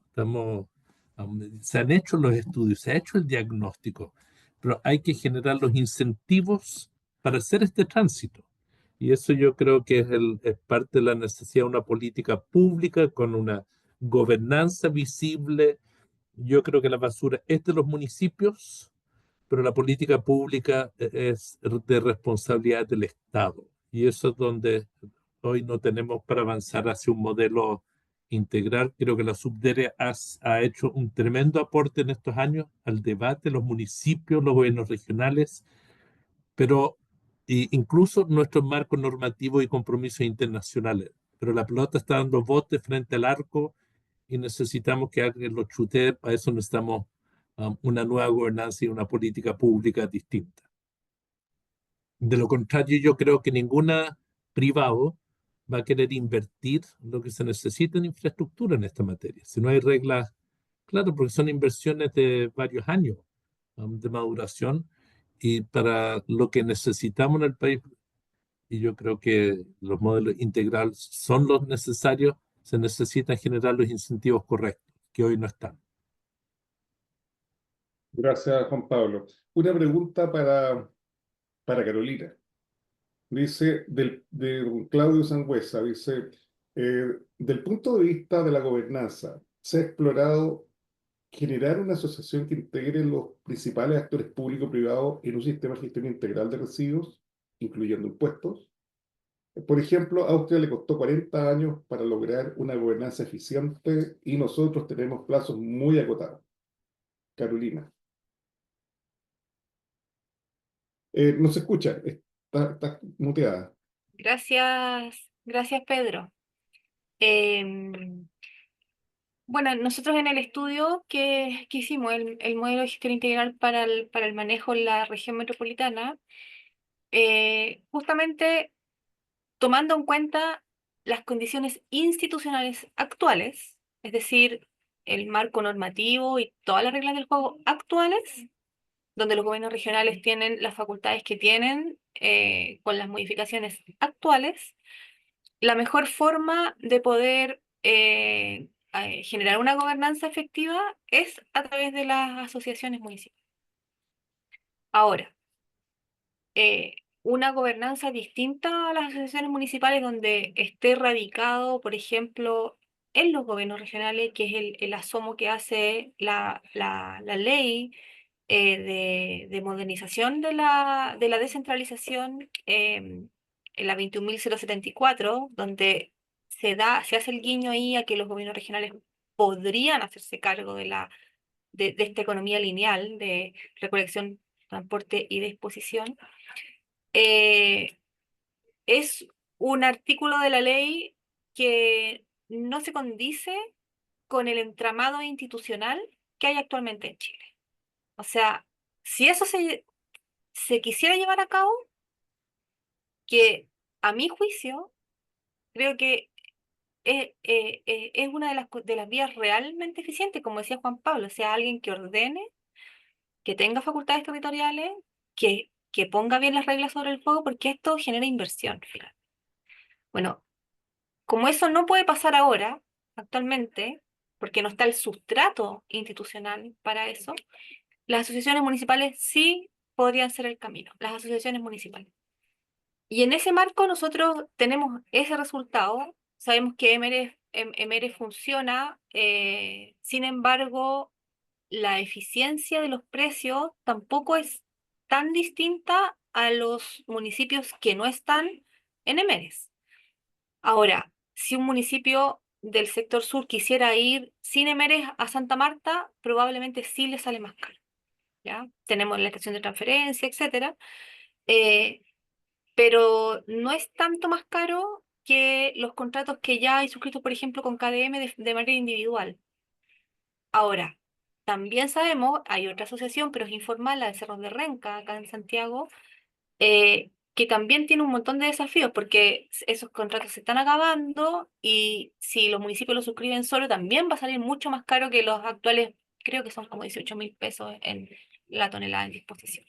Se han hecho los estudios, se ha hecho el diagnóstico, pero hay que generar los incentivos para hacer este tránsito. Y eso yo creo que es parte de la necesidad de una política pública con una gobernanza visible. Yo creo que la basura es de los municipios, pero la política pública es de responsabilidad del Estado. Y eso es donde hoy no tenemos para avanzar hacia un modelo integral. Creo que la Subdere ha hecho un tremendo aporte en estos años al debate, los municipios, los gobiernos regionales, pero incluso nuestros marcos normativos y compromisos internacionales. Pero la pelota está dando bote frente al arco y necesitamos que alguien lo chutee. Para eso necesitamos una nueva gobernanza y una política pública distinta. De lo contrario, yo creo que ninguna privado va a querer invertir lo que se necesita en infraestructura en esta materia. Si no hay reglas, claro, porque son inversiones de varios años de maduración y para lo que necesitamos en el país, y yo creo que los modelos integrales son los necesarios, se necesitan generar los incentivos correctos, que hoy no están. Gracias, Juan Pablo. Una pregunta para Carolina. Dice, de don Claudio Sangüesa, dice, del punto de vista de la gobernanza, ¿se ha explorado generar una asociación que integre los principales actores público-privados en un sistema de gestión integral de residuos, incluyendo impuestos? Por ejemplo, a Austria le costó 40 años para lograr una gobernanza eficiente y nosotros tenemos plazos muy acotados. Carolina. No se escucha, está muteada. Gracias, Pedro. Em, bueno, nosotros en el estudio que hicimos, el modelo de gestión integral para el manejo en la región metropolitana, justamente tomando en cuenta las condiciones institucionales actuales, es decir, el marco normativo y todas las reglas del juego actuales, donde los gobiernos regionales tienen las facultades que tienen con las modificaciones actuales, la mejor forma de poder generar una gobernanza efectiva es a través de las asociaciones municipales. Ahora, una gobernanza distinta a las asociaciones municipales donde esté radicado, por ejemplo, en los gobiernos regionales, que es el asomo que hace la ley de modernización de la descentralización, en la 21.074, donde se hace el guiño ahí a que los gobiernos regionales podrían hacerse cargo de esta economía lineal de recolección, transporte y disposición. Es un artículo de la ley que no se condice con el entramado institucional que hay actualmente en Chile. O sea, si eso se quisiera llevar a cabo, que a mi juicio creo que es una de las vías realmente eficientes, como decía Juan Pablo, o sea, alguien que ordene, que tenga facultades territoriales, que ponga bien las reglas sobre el juego, porque esto genera inversión, fíjate. Bueno, como eso no puede pasar ahora, actualmente, porque no está el sustrato institucional para eso, las asociaciones municipales sí podrían ser el camino, las asociaciones municipales. Y en ese marco nosotros tenemos ese resultado, sabemos que EMERE funciona, sin embargo, la eficiencia de los precios tampoco es tan distinta a los municipios que no están en EMERES. Ahora, si un municipio del sector sur quisiera ir sin EMERES a Santa Marta, probablemente sí le sale más caro, ¿ya? Tenemos la estación de transferencia, etcétera, pero no es tanto más caro que los contratos que ya hay suscritos, por ejemplo, con KDM de manera individual. Ahora, también sabemos, hay otra asociación, pero es informal, la de Cerros de Renca, acá en Santiago, que también tiene un montón de desafíos porque esos contratos se están acabando y si los municipios lo suscriben solo, también va a salir mucho más caro que los actuales, creo que son como 18.000 pesos en la tonelada en disposición.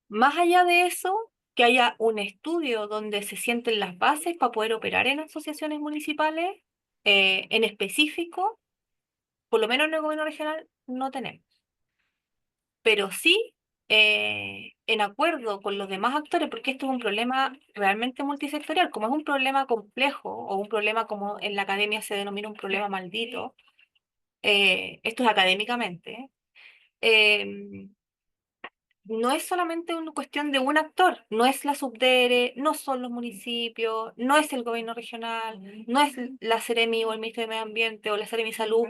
Más allá de eso, que haya un estudio donde se sienten las bases para poder operar en asociaciones municipales, en específico, por lo menos en el gobierno regional, no tenemos. Pero sí en acuerdo con los demás actores, porque esto es un problema realmente multisectorial, como es un problema complejo o un problema como en la academia se denomina un problema maldito, esto es académicamente, eh, no es solamente una cuestión de un actor, no es la Subdere, no son los municipios, no es el gobierno regional, no es la Seremi o el Ministerio de Medio Ambiente o la Seremi Salud,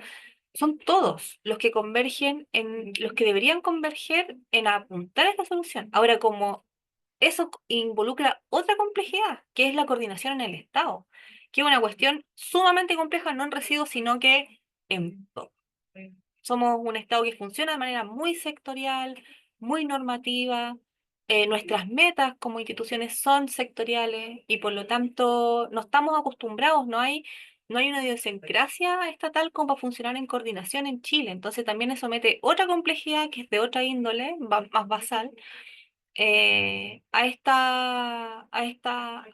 son todos los que convergen en, los que deberían converger en apuntar a esta solución. Ahora, como eso involucra otra complejidad, que es la coordinación en el Estado, que es una cuestión sumamente compleja, no en residuos, sino que en todo. Somos un Estado que funciona de manera muy sectorial, muy normativa. Nuestras metas como instituciones son sectoriales y por lo tanto no estamos acostumbrados, no hay una idiosincrasia estatal como para funcionar en coordinación en Chile. Entonces también eso mete otra complejidad que es de otra índole, más basal,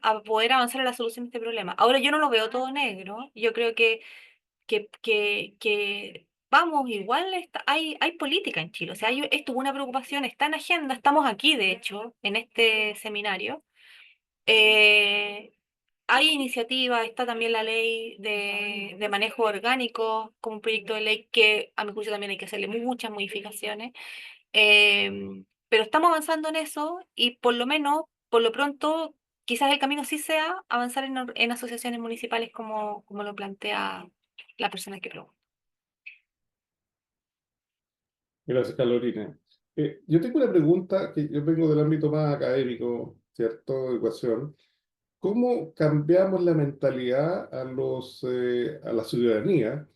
a poder avanzar en la solución de este problema. Ahora yo no lo veo todo negro, yo creo que vamos, igual hay política en Chile, o sea, esto es una preocupación, está en agenda, estamos aquí, de hecho, en este seminario. Eh, Hay iniciativas, está también la ley de manejo orgánico como un proyecto de ley que a mi juicio también hay que hacerle muchas modificaciones. Pero estamos avanzando en eso y por lo menos, por lo pronto, quizás el camino sí sea avanzar en asociaciones municipales como lo plantea la persona que pregunta. Gracias, Carolina. Yo tengo una pregunta que yo vengo del ámbito más académico, ¿cierto? Educación. ¿Cómo cambiamos la mentalidad a la ciudadanía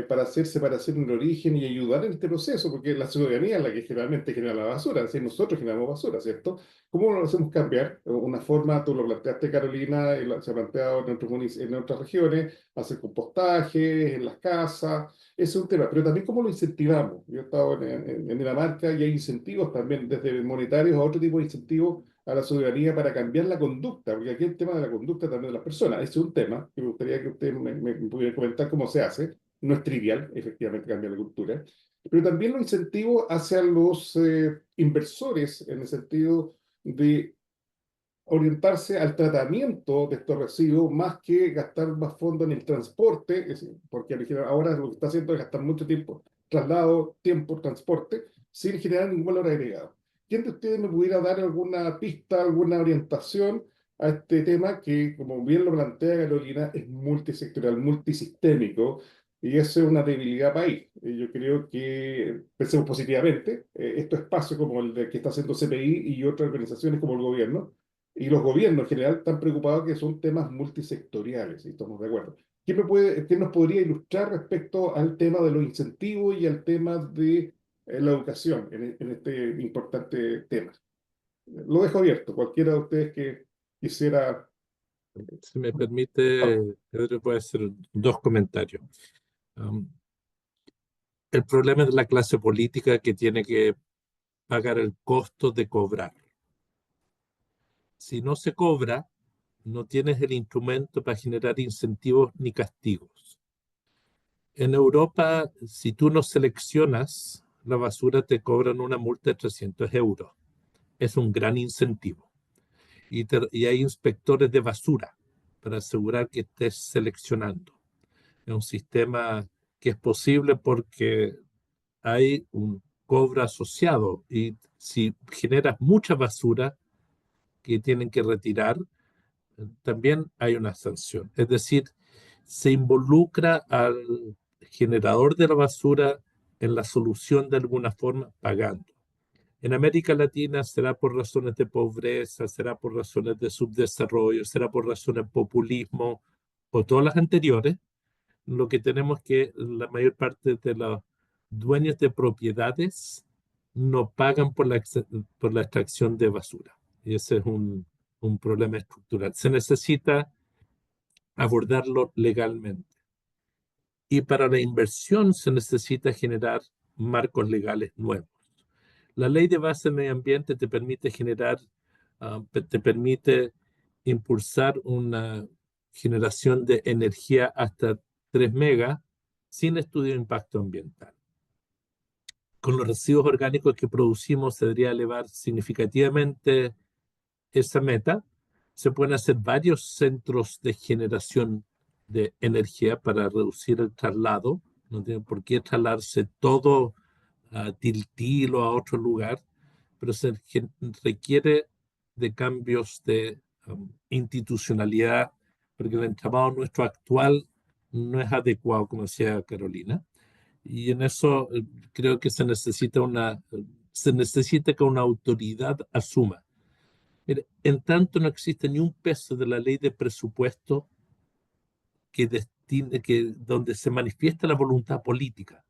para hacer separación en origen y ayudar en este proceso? Porque la ciudadanía es la que generalmente genera la basura, es decir, nosotros generamos basura, ¿cierto? ¿Cómo lo hacemos cambiar? Una forma, tú lo planteaste, Carolina, y se ha planteado en otras regiones, hacer compostaje en las casas, ese es un tema, pero también cómo lo incentivamos. Yo he estado en Dinamarca y hay incentivos también, desde monetarios a otro tipo de incentivos a la ciudadanía para cambiar la conducta, porque aquí el tema de la conducta también de las personas, ese es un tema que me gustaría que usted me pudiera comentar cómo se hace, no es trivial, efectivamente, cambiar la cultura, pero también los incentivos hacia los inversores en el sentido de orientarse al tratamiento de estos residuos más que gastar más fondos en el transporte, porque ahora lo que está haciendo es gastar mucho tiempo, traslado, tiempo, transporte, sin generar ningún valor agregado. ¿Quién de ustedes me pudiera dar alguna pista, alguna orientación a este tema que, como bien lo plantea Carolina, es multisectorial, multisistémico, y eso es una debilidad país? Yo creo que, pensemos positivamente, estos espacios como el que está haciendo CPI y otras organizaciones como el gobierno, y los gobiernos en general están preocupados que son temas multisectoriales, y estamos de acuerdo. ¿Qué nos podría ilustrar respecto al tema de los incentivos y al tema de la educación en este importante tema? Lo dejo abierto, cualquiera de ustedes que quisiera. Si me permite, Pedro, voy a hacer dos comentarios. Um, el problema es de la clase política que tiene que pagar el costo de cobrar. Si no se cobra, no tienes el instrumento para generar incentivos ni castigos. En Europa, si tú no seleccionas la basura, te cobran una multa de 300 euros. Es un gran incentivo. Y hay inspectores de basura para asegurar que estés seleccionando. Es un sistema que es posible porque hay un cobro asociado y si generas mucha basura que tienen que retirar, también hay una sanción. Es decir, se involucra al generador de la basura en la solución de alguna forma pagando. En América Latina será por razones de pobreza, será por razones de subdesarrollo, será por razones de populismo o todas las anteriores. Lo que tenemos que la mayor parte dueños de propiedades no pagan por la extracción de basura. Y ese es un problema estructural. Se necesita abordarlo legalmente. Y para la inversión se necesita generar marcos legales nuevos. La ley de base de medio ambiente te permite te permite impulsar una generación de energía hasta 3 megas sin estudio de impacto ambiental. Con los residuos orgánicos que producimos se debería elevar significativamente esa meta. Se pueden hacer varios centros de generación de energía para reducir el traslado. No tiene por qué trasladarse todo a Tiltil o a otro lugar, pero se requiere de cambios de institucionalidad, porque el entramado nuestro actual no es adecuado, como decía Carolina. Y en eso creo que se necesita que una autoridad asuma. Mire, en tanto no existe ni un peso de la ley de presupuesto donde se manifiesta la voluntad política,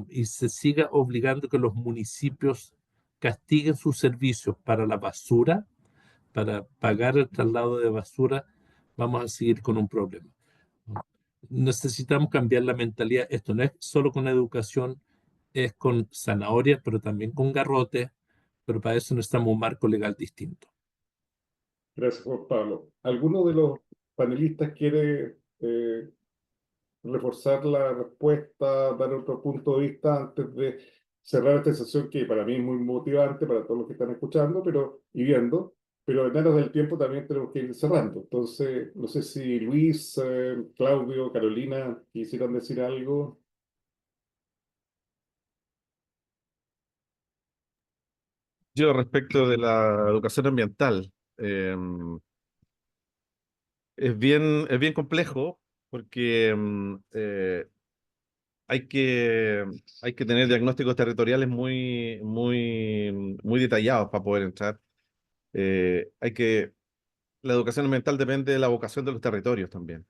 y se siga obligando que los municipios castiguen sus servicios para la basura, para pagar el traslado de basura, vamos a seguir con un problema. Necesitamos cambiar la mentalidad. Esto no es solo con educación, es con zanahoria, pero también con garrote, pero para eso necesitamos un marco legal distinto. Gracias, Juan Pablo. ¿Alguno de los panelistas quiere reforzar la respuesta, dar otro punto de vista antes de cerrar esta sesión que para mí es muy motivante para todos los que están escuchando y viendo, pero en aras del tiempo también tenemos que ir cerrando? Entonces, no sé si Luis, Claudio, Carolina quisieran decir algo. Yo respecto de la educación ambiental, es bien complejo porque hay que, hay que tener diagnósticos territoriales muy detallados para poder entrar. La educación ambiental depende de la vocación de los territorios también.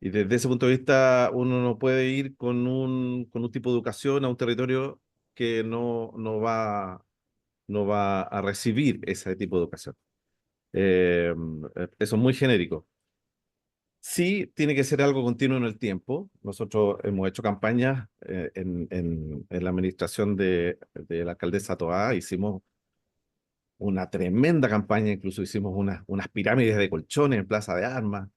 Y desde ese punto de vista, uno no puede ir con un tipo de educación a un territorio que no va a recibir ese tipo de educación. Eso es muy genérico. Sí, tiene que ser algo continuo en el tiempo. Nosotros hemos hecho campañas en la administración de la alcaldesa Toá. Hicimos una tremenda campaña, incluso hicimos unas pirámides de colchones en Plaza de Armas.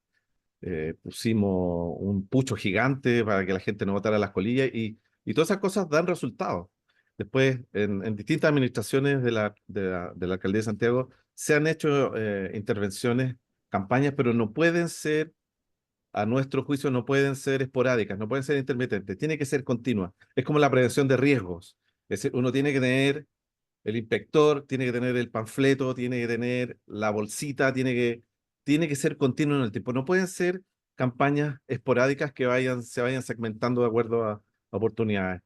Pusimos un pucho gigante para que la gente no botara las colillas y todas esas cosas dan resultados. Después, en distintas administraciones de la alcaldía de Santiago se han hecho intervenciones, campañas, pero no pueden ser, a nuestro juicio, no pueden ser esporádicas, no pueden ser intermitentes, tiene que ser continua. Es como la prevención de riesgos. Es decir, uno tiene que tener el inspector, tiene que tener el panfleto, tiene que tener la bolsita, tiene que ser continuo en el tiempo. No pueden ser campañas esporádicas que se vayan segmentando de acuerdo a oportunidades.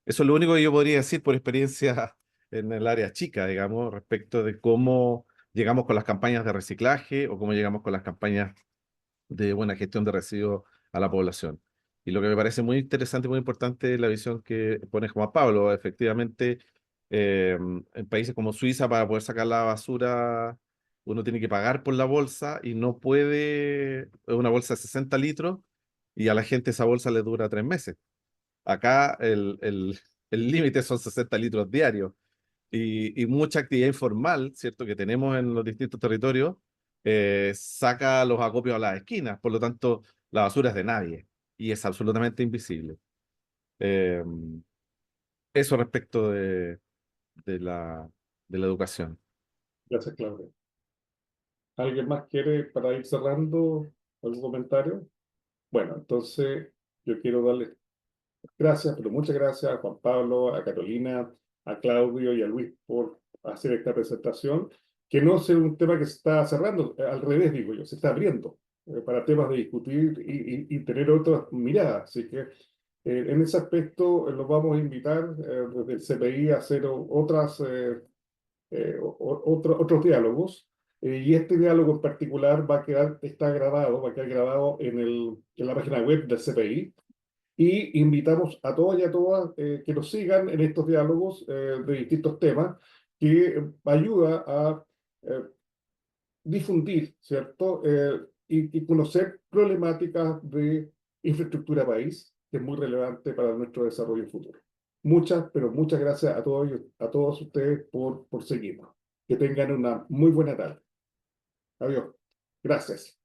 Eso es lo único que yo podría decir por experiencia en el área chica, digamos, respecto de cómo llegamos con las campañas de reciclaje o cómo llegamos con las campañas de buena gestión de residuos a la población. Y lo que me parece muy interesante y muy importante es la visión que pone Juan Pablo. Efectivamente, en países como Suiza, para poder sacar la basura, uno tiene que pagar por la bolsa y no puede, es una bolsa de 60 litros y a la gente esa bolsa le dura 3 meses. Acá el límite son 60 litros diarios y mucha actividad informal, ¿cierto?, que tenemos en los distintos territorios, saca los acopios a las esquinas. Por lo tanto, la basura es de nadie y es absolutamente invisible. Eh, Eso respecto de la, de la educación. Gracias, Claudia. ¿Alguien más quiere, para ir cerrando, algún comentario? Bueno, entonces yo quiero darles gracias, pero muchas gracias a Juan Pablo, a Carolina, a Claudio y a Luis por hacer esta presentación, que no es un tema que se está cerrando, al revés, digo yo, se está abriendo para temas de discutir y tener otras miradas. Así que en ese aspecto los vamos a invitar desde el CPI a hacer otros diálogos. Y este diálogo en particular va a quedar grabado en la página web del CPI. Y invitamos a todos y a todas que nos sigan en estos diálogos de distintos temas que ayuda a difundir, ¿cierto? Y conocer problemáticas de infraestructura país, que es muy relevante para nuestro desarrollo futuro. Muchas, pero muchas gracias a todos ustedes por seguirnos. Que tengan una muy buena tarde. Adiós. Gracias.